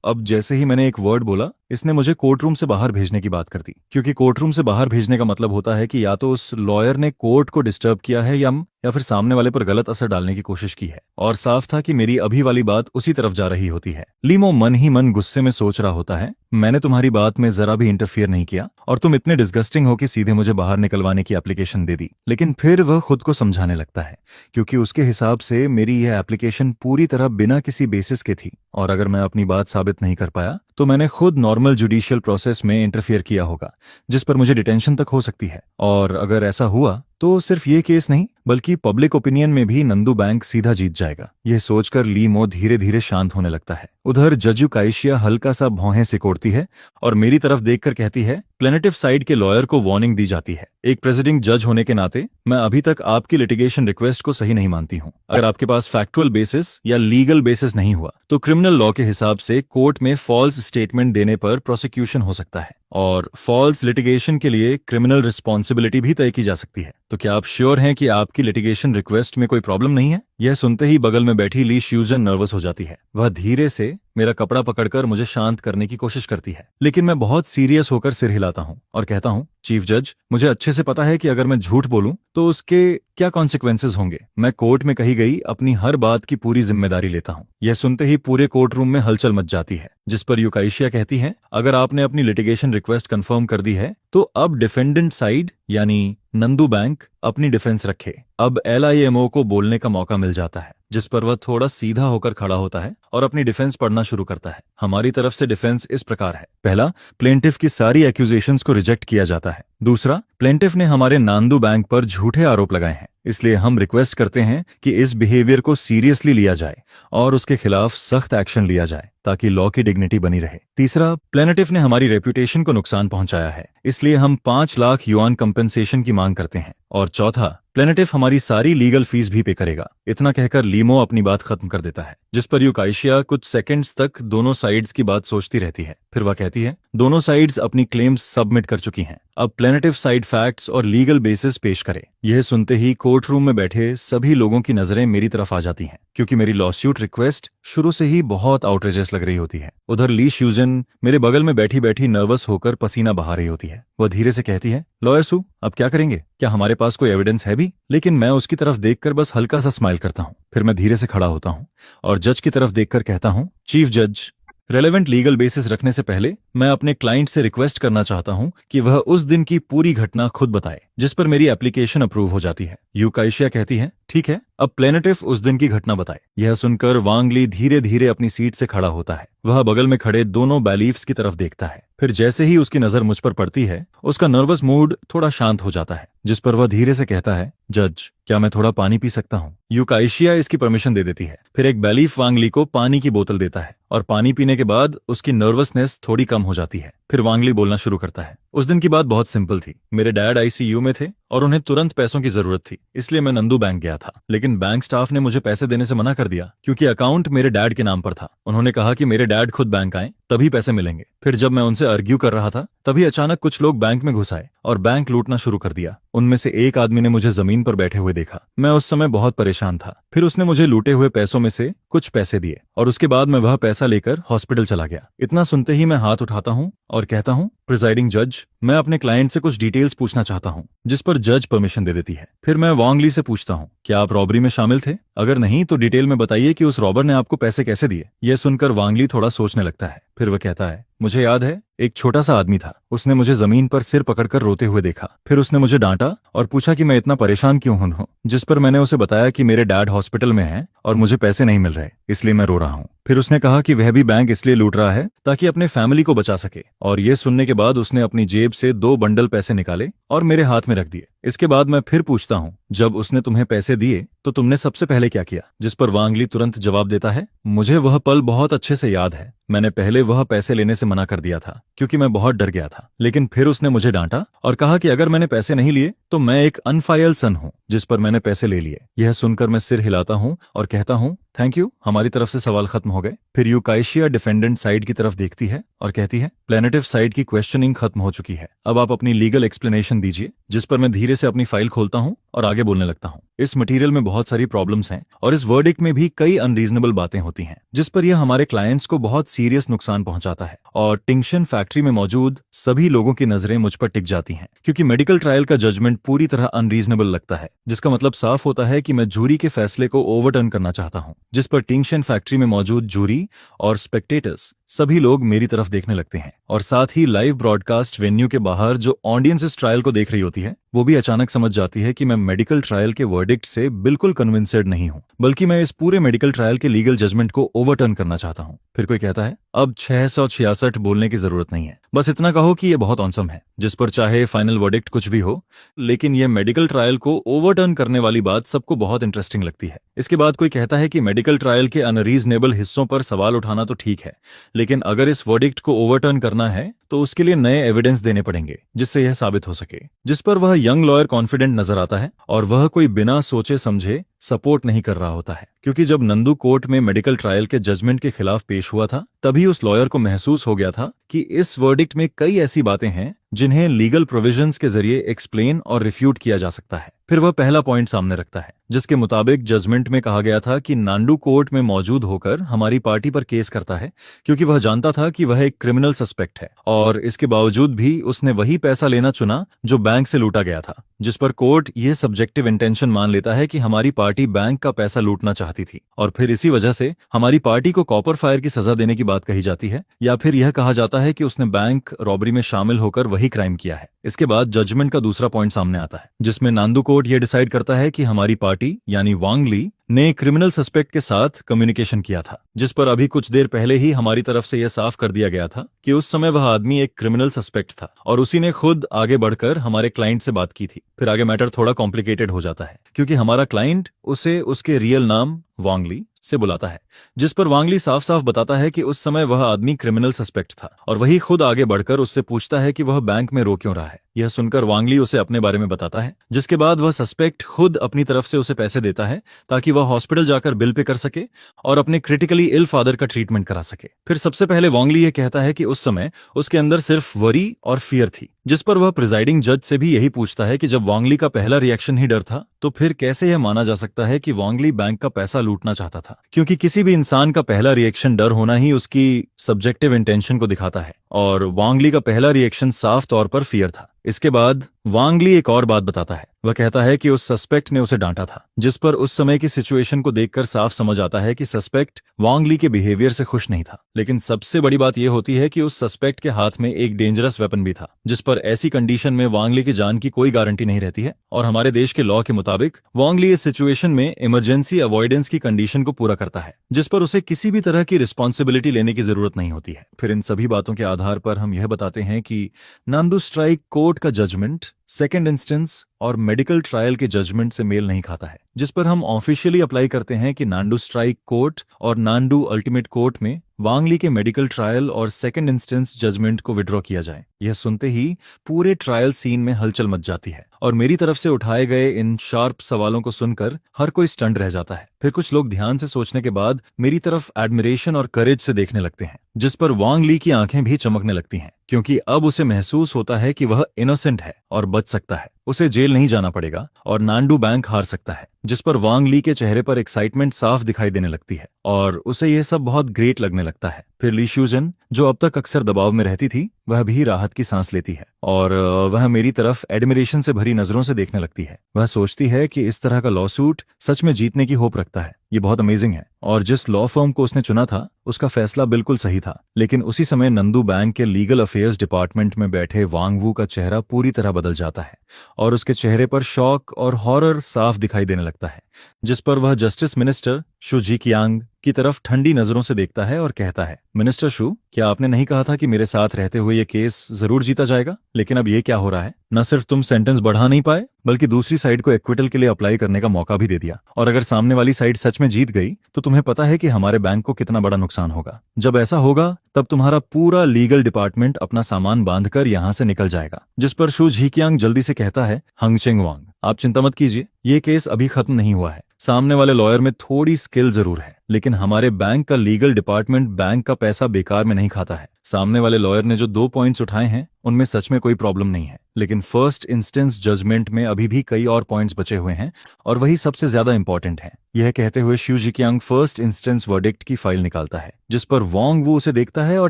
अब जैसे ही मैंने एक वर्ड बोला, इसने मुझे कोर्ट रूम से बाहर भेजने की बात कर दी, क्योंकि कोर्ट रूम से बाहर भेजने का मतलब होता है कि या तो उस लॉयर ने कोर्ट को डिस्टर्ब किया है या फिर सामने वाले पर गलत असर डालने की कोशिश की है। और साफ था कि मेरी अभी वाली बात उसी तरफ जा रही होती है। लीमो मन ही मन गुस्से में सोच रहा होता है, मैंने तुम्हारी बात में जरा भी इंटरफियर नहीं किया और तुम इतने डिस्गस्टिंग हो कि सीधे मुझे बाहर निकलवाने की एप्लीकेशन दे दी। लेकिन फिर वह खुद को समझाने लगता है, क्योंकि उसके हिसाब से मेरी यह एप्लीकेशन पूरी तरह बिना किसी बेसिस के थी और अगर मैं अपनी बात साबित नहीं कर पाया तो मैंने खुद नॉर्मल जुडिशियल प्रोसेस में इंटरफियर किया होगा, जिस पर मुझे डिटेंशन तक हो सकती है। और अगर ऐसा हुआ तो सिर्फ ये केस नहीं बल्कि पब्लिक ओपिनियन में भी नंदू बैंक सीधा जीत जाएगा। यह सोचकर लीमो धीरे धीरे शांत होने लगता है। उधर जज यूकाएशिया हल्का सा भौहें सिकोड़ती है और मेरी तरफ देखकर कहती है, प्लेनेटिव साइड के लॉयर को वार्निंग दी जाती है। एक प्रेसिडिंग जज होने के नाते मैं अभी तक आपकी लिटिगेशन रिक्वेस्ट को सही नहीं मानती हूँ। अगर आपके पास फैक्चुअल बेसिस या लीगल बेसिस नहीं हुआ तो क्रिमिनल लॉ के हिसाब से कोर्ट में फॉल्स स्टेटमेंट देने पर प्रोसिक्यूशन हो सकता है और फॉल्स लिटिगेशन के लिए क्रिमिनल रिस्पॉन्सिबिलिटी भी तय की जा सकती है। तो क्या आप श्योर हैं कि आपकी लिटिगेशन रिक्वेस्ट में कोई प्रॉब्लम नहीं है? यह सुनते ही बगल में बैठी ली श्यूजन नर्वस हो जाती है। वह धीरे से मेरा कपड़ा पकड़कर मुझे शांत करने की कोशिश करती है, लेकिन मैं बहुत सीरियस होकर सिर हिलाता हूँ और कहता हूँ, चीफ जज, मुझे अच्छे से पता है कि अगर मैं झूठ बोलूं तो उसके क्या कॉन्सिक्वेंसेज होंगे। मैं कोर्ट में कही गई अपनी हर बात की पूरी जिम्मेदारी लेता हूँ। यह सुनते ही पूरे कोर्ट रूम में हलचल मच जाती है, जिस पर यूकाएशिया कहती है, अगर आपने अपनी लिटिगेशन रिक्वेस्ट कंफर्म कर दी है तो अब डिफेंडेंट साइड यानी नंदू बैंक अपनी डिफेंस रखे। अब LIMO को बोलने का मौका मिल जाता है, जिस पर वह थोड़ा सीधा होकर खड़ा होता है और अपनी डिफेंस पढ़ना शुरू करता है। हमारी तरफ से डिफेंस इस प्रकार है, पहला, प्लेंटिफ की सारी एक्यूजेशंस को रिजेक्ट किया जाता है। दूसरा, प्लेंटिफ ने हमारे नांदू बैंक पर झूठे आरोप लगाए हैं, इसलिए हम रिक्वेस्ट करते हैं कि इस बिहेवियर को सीरियसली लिया जाए और उसके खिलाफ सख्त एक्शन लिया जाए ताकि लॉ की डिग्निटी बनी रहे। तीसरा, प्लेनेटिफ ने हमारी रेपुटेशन को नुकसान पहुंचाया है, इसलिए हम 5 लाख युआन कंपेंसेशन की मांग करते हैं। और चौथा, प्लेनेटिफ हमारी सारी लीगल फीस भी पे करेगा। इतना कहकर लीमो अपनी बात खत्म कर देता है, जिस पर यूकाएशिया कुछ सेकंड्स तक दोनों साइड्स की बात सोचती रहती है। फिर वह कहती है, दोनों साइड्स अपनी क्लेम्स सबमिट कर चुकी हैं, अब प्लेनेटिव साइड फैक्ट्स और लीगल बेसिस पेश करे। यह सुनते ही कोर्ट रूम में बैठे सभी लोगों की नजरें मेरी तरफ आ जाती हैं, क्योंकि मेरी लॉसूट रिक्वेस्ट शुरू से ही बहुत आउटरेजियस लग रही होती है। उधर ली श्यूजन मेरे बगल में बैठी बैठी नर्वस होकर पसीना बहा रही होती है। वह धीरे से कहती है, लॉयर सू, अब क्या करेंगे? क्या हमारे पास कोई एविडेंस है भी? लेकिन मैं उसकी तरफ देखकर बस हल्का सा स्माइल करता हूँ। फिर मैं धीरे से खड़ा होता हूँ और जज की तरफ देखकर कहता हूँ, चीफ जज, रेलेवेंट लीगल बेसिस रखने से पहले मैं अपने क्लाइंट से रिक्वेस्ट करना चाहता हूं कि वह उस दिन की पूरी घटना खुद बताए, जिस पर मेरी एप्लीकेशन अप्रूव हो जाती है। यूकाइशिया कहती है, ठीक है, अब प्लेनेटिव उस दिन की घटना बताए। यह सुनकर वांग ली धीरे धीरे अपनी सीट से खड़ा होता है। वह बगल में खड़े दोनों बैलीफ्स की तरफ देखता है। फिर जैसे ही उसकी नजर मुझ पर पड़ती है, उसका नर्वस मूड थोड़ा शांत हो जाता है, जिस पर वह धीरे से कहता है, जज, क्या मैं थोड़ा पानी पी सकता हूँ? यूकाइशिया इसकी परमिशन दे देती है। फिर एक बैलीफ वांग ली को पानी की बोतल देता है और पानी पीने के बाद उसकी नर्वसनेस थोड़ी कम हो जाती है। फिर वांग ली बोलना शुरू करता है, उस दिन की बात बहुत सिंपल थी। मेरे डैड आईसीयू में थे और उन्हें तुरंत पैसों की जरूरत थी, इसलिए मैं नंदू बैंक गया था। लेकिन बैंक स्टाफ ने मुझे पैसे देने से मना कर दिया क्योंकि अकाउंट मेरे डैड के नाम पर था। उन्होंने कहा कि मेरे डैड खुद बैंक आए तभी पैसे मिलेंगे। फिर जब मैं उनसे आर्ग्यू कर रहा था, तभी अचानक कुछ लोग बैंक में घुस आए और बैंक लूटना शुरू कर दिया। उनमें से एक आदमी ने मुझे जमीन पर बैठे हुए देखा। मैं उस समय बहुत परेशान था। फिर उसने मुझे लूटे हुए पैसों में से कुछ पैसे दिए और उसके बाद मैं वह पैसा लेकर हॉस्पिटल चला गया। इतना सुनते ही मैं हाथ उठाता हूँ और कहता हूँ, प्रिजाइडिंग जज, मैं अपने क्लाइंट से कुछ डिटेल्स पूछना चाहता हूँ, जिस पर जज परमिशन दे देती है। फिर मैं वांग ली से पूछता हूँ, क्या आप रॉबरी में शामिल थे? अगर नहीं तो डिटेल में बताइए कि उस रॉबर ने आपको पैसे कैसे दिए। यह सुनकर वांग ली थोड़ा सोचने लगता है। फिर वह कहता है, मुझे याद है, एक छोटा सा आदमी था। उसने मुझे जमीन पर सिर पकड़कर रोते हुए देखा। फिर उसने मुझे डांटा और पूछा कि मैं इतना परेशान क्यों हूं, जिस पर मैंने उसे बताया कि मेरे डैड हॉस्पिटल में हैं और मुझे पैसे नहीं मिल रहे, इसलिए मैं रो रहा हूं। फिर उसने कहा कि वह भी बैंक इसलिए लूट रहा है ताकि अपने फैमिली को बचा सके। और ये सुनने के बाद उसने अपनी जेब से 2 बंडल पैसे निकाले और मेरे हाथ में रख दिए। इसके बाद मैं फिर पूछता हूँ, जब उसने तुम्हें पैसे दिए तो तुमने सबसे पहले क्या किया? जिस पर वांग ली तुरंत जवाब देता है, मुझे वह पल बहुत अच्छे से याद है। मैंने पहले वह पैसे लेने से मना कर दिया था क्योंकि मैं बहुत डर गया था। लेकिन फिर उसने मुझे डांटा और कहा कि अगर मैंने पैसे नहीं लिए तो मैं एक अनफाइल सन हूँ, जिस पर मैंने पैसे ले लिए। यह सुनकर मैं सिर हिलाता हूँ और कहता हूँ, थैंक यू, हमारी तरफ से सवाल खत्म हो गए। फिर यूकाइशिया डिफेंडेंट साइड की तरफ देखती है और कहती है, प्लेनेटिव साइड की क्वेश्चनिंग खत्म हो चुकी है, अब आप अपनी लीगल एक्सप्लेनेशन दीजिए। जिस पर मैं धीरे से अपनी फाइल खोलता हूँ और आगे बोलने लगता हूँ। इस मटेरियल में बहुत सारी प्रॉब्लम्स हैं और इस वर्डिक्ट में भी कई अनरीजनेबल बातें होती हैं, जिस पर यह हमारे क्लाइंट्स को बहुत सीरियस नुकसान पहुंचाता है। और टिंक्शन फैक्ट्री में मौजूद सभी लोगों की नजरें मुझ पर टिक जाती हैं क्योंकि मेडिकल ट्रायल का जजमेंट पूरी तरह अनरीजनेबल लगता है, जिसका मतलब साफ होता है कि मैं जूरी के फैसले को ओवरटर्न करना चाहता हूँ। जिस पर टिंक्शन फैक्ट्री में मौजूद जूरी और स्पेक्टेटर्स सभी लोग मेरी तरफ देखने लगते हैं और साथ ही लाइव ब्रॉडकास्ट वेन्यू के बाहर जो ऑडियंस इस ट्रायल को देख रही होती है, वो भी अचानक समझ जाती है कि मैं मेडिकल ट्रायल के वर्डिक्ट से बिल्कुल कन्विंस्ड नहीं हूं, बल्कि मैं इस पूरे मेडिकल ट्रायल के लीगल जजमेंट को ओवरटर्न करना चाहता हूं। फिर कोई कहता है, अब 666 बोलने की जरूरत नहीं है, बस इतना कहो कि यह बहुत ऑसम है। जिस पर चाहे फाइनल वर्डिक्ट कुछ भी हो, लेकिन यह मेडिकल ट्रायल को ओवरटर्न करने वाली बात सबको बहुत इंटरेस्टिंग लगती है। इसके बाद कोई कहता है कि मेडिकल ट्रायल के अनरीजनेबल हिस्सों पर सवाल उठाना तो ठीक है, लेकिन अगर इस वर्डिक्ट को ओवरटर्न करना है तो उसके लिए नए एविडेंस देने पड़ेंगे जिससे यह साबित हो सके। जिस पर वह यंग लॉयर कॉन्फिडेंट नजर आता है और वह कोई बिना सोचे समझे सपोर्ट नहीं कर रहा होता है, क्योंकि जब नंदू कोर्ट में मेडिकल ट्रायल के जजमेंट के खिलाफ पेश हुआ था, तभी उस लॉयर को महसूस हो गया था कि इस वर्डिक्ट में कई ऐसी बातें हैं जिन्हें लीगल प्रोविजंस के जरिए एक्सप्लेन और रिफ्यूट किया जा सकता है। फिर वह पहला पॉइंट सामने रखता है, जिसके मुताबिक जजमेंट में कहा गया था कि नांडू कोर्ट में मौजूद होकर हमारी पार्टी पर केस करता है क्योंकि वह जानता था कि वह एक क्रिमिनल सस्पेक्ट है, और इसके बावजूद भी उसने वही पैसा लेना चुना जो बैंक से लूटा गया था। जिस पर कोर्ट ये सब्जेक्टिव इंटेंशन मान लेता है कि हमारी पार्टी बैंक का पैसा लूटना चाहती थी, और फिर इसी वजह से हमारी पार्टी को कॉपर फायर की सजा देने की बात कही जाती है, या फिर यह कहा जाता है कि उसने बैंक रॉबरी में शामिल होकर वही क्राइम किया है। इसके बाद जजमेंट का दूसरा पॉइंट सामने आता है, जिसमें नांदू कोर्ट यह डिसाइड करता है कि हमारी पार्टी यानी वांग ली ने क्रिमिनल सस्पेक्ट के साथ कम्युनिकेशन किया था, जिस पर अभी कुछ देर पहले ही हमारी तरफ से यह साफ कर दिया गया था कि उस समय वह आदमी एक क्रिमिनल सस्पेक्ट था और उसी ने खुद आगे बढ़कर हमारे क्लाइंट से बात की थी। फिर आगे मैटर थोड़ा कॉम्प्लिकेटेड हो जाता है क्योंकि हमारा क्लाइंट उसे उसके रियल नाम वांग ली से बुलाता है, जिस पर वांग ली साफ साफ बताता है कि उस समय वह आदमी क्रिमिनल सस्पेक्ट था और वही खुद आगे बढ़कर उससे पूछता है कि वह बैंक में रो क्यों रहा है। यह सुनकर वांग ली उसे अपने बारे में बताता है, जिसके बाद वह सस्पेक्ट खुद अपनी तरफ से उसे पैसे देता है ताकि वह हॉस्पिटल जाकर बिल पे कर सके और अपने क्रिटिकली इल फादर का ट्रीटमेंट करा सके। फिर सबसे पहले वांग ली यह कहता है कि उस समय उसके अंदर सिर्फ वरी और फियर थी, जिस पर वह प्रिजाइडिंग जज से भी यही पूछता है कि जब वांग ली का पहला रिएक्शन ही डर था, तो फिर कैसे यह माना जा सकता है कि वांग ली बैंक का पैसा लूटना चाहता था, क्योंकि किसी भी इंसान का पहला रिएक्शन डर होना ही उसकी सब्जेक्टिव इंटेंशन को दिखाता है, और वांग ली का पहला रिएक्शन साफ तौर पर फियर था। इसके बाद वांग ली एक और बात बताता है, वह कहता है कि उस सस्पेक्ट ने उसे डांटा था, जिस पर उस समय की सिचुएशन को देखकर साफ समझ आता है कि सस्पेक्ट वांग ली के बिहेवियर से खुश नहीं था। लेकिन सबसे बड़ी बात यह होती है कि उस सस्पेक्ट के हाथ में एक डेंजरस वेपन भी था, जिस पर ऐसी कंडीशन में वांग ली की जान की कोई गारंटी नहीं रहती है। और हमारे देश के लॉ के मुताबिक वांग ली इस सिचुएशन में इमरजेंसी अवॉइडेंस की कंडीशन को पूरा करता है, जिस पर उसे किसी भी तरह की रिस्पॉन्सिबिलिटी लेने की जरूरत नहीं होती है। फिर इन सभी बातों के आधार पर हम यह बताते हैं कि नांदू स्ट्राइक कोर्ट का जजमेंट सेकेंड इंस्टेंस और मेडिकल ट्रायल के जजमेंट से मेल नहीं खाता है, जिस पर हम ऑफिशियली अप्लाई करते हैं कि नांडू स्ट्राइक कोर्ट और नांडू अल्टीमेट कोर्ट में वांग ली के मेडिकल ट्रायल और सेकेंड इंस्टेंस जजमेंट को विड्रॉ किया जाए। यह सुनते ही पूरे ट्रायल सीन में हलचल मच जाती है और मेरी तरफ से उठाए गए इन शार्प सवालों को सुनकर हर कोई स्टंट रह जाता है। फिर कुछ लोग ध्यान से सोचने के बाद मेरी तरफ एडमिरेशन और करेज से देखने लगते हैं, जिस पर वांग ली की आंखें भी चमकने लगती हैं, क्योंकि अब उसे महसूस होता है कि वह इनोसेंट है और बच सकता है, उसे जेल नहीं जाना पड़ेगा और नांडू बैंक हार सकता है। जिस पर वांग ली के चेहरे पर एक्साइटमेंट साफ दिखाई देने लगती है और उसे यह सब बहुत ग्रेट लगने लगता है। फिर ली शूजन, जो अब तक अक्सर दबाव में रहती थी, वह भी राहत की सांस लेती है और वह मेरी तरफ एडमिरेशन से भरी नजरों से देखने लगती है। वह सोचती है कि इस तरह का लॉ सूट सच में जीतने की होप रखता है, ये बहुत अमेजिंग है। और जिस लॉ फर्म को उसने चुना था उसका फैसला बिल्कुल सही था। लेकिन उसी समय नंदू बैंक के लीगल अफेयर्स डिपार्टमेंट में बैठे वांग वू का चेहरा पूरी तरह बदल जाता है और उसके चेहरे पर शॉक और हॉरर साफ दिखाई देने लगता है, जिस पर वह जस्टिस मिनिस्टर शू जी कियांग की तरफ ठंडी नजरों से देखता है और कहता है, मिनिस्टर शू, क्या आपने नहीं कहा था कि मेरे साथ रहते हुए ये केस जरूर जीता जाएगा? लेकिन अब ये क्या हो रहा है? न सिर्फ तुम सेंटेंस बढ़ा नहीं पाए, बल्कि दूसरी साइड को एक्विटल के लिए अप्लाई करने का मौका भी दे दिया। और अगर सामने वाली साइड सच में जीत गई तो तुम्हें पता है कि हमारे बैंक को कितना बड़ा नुकसान होगा। जब ऐसा होगा तब तुम्हारा पूरा लीगल डिपार्टमेंट अपना सामान बांधकर यहाँ से निकल जाएगा। जिस पर शू झीकियांग जल्दी से कहता है, हंगचेंग वांग, आप चिंता मत कीजिए, ये केस अभी खत्म नहीं हुआ है। सामने वाले लॉयर में थोड़ी स्किल जरूर है, लेकिन हमारे बैंक का लीगल डिपार्टमेंट बैंक का पैसा बेकार में नहीं खाता है। सामने वाले लॉयर ने जो 2 पॉइंट्स उठाए हैं उनमें सच में कोई प्रॉब्लम नहीं है, लेकिन फर्स्ट इंस्टेंस जजमेंट में अभी भी कई और पॉइंट्स बचे हुए हैं और वही सबसे ज्यादा इंपॉर्टेंट है। यह कहते हुए शू जिकियांग फर्स्ट इंस्टेंस वर्डिक्ट की फाइल निकालता है, जिस पर वांग वू उसे देखता है और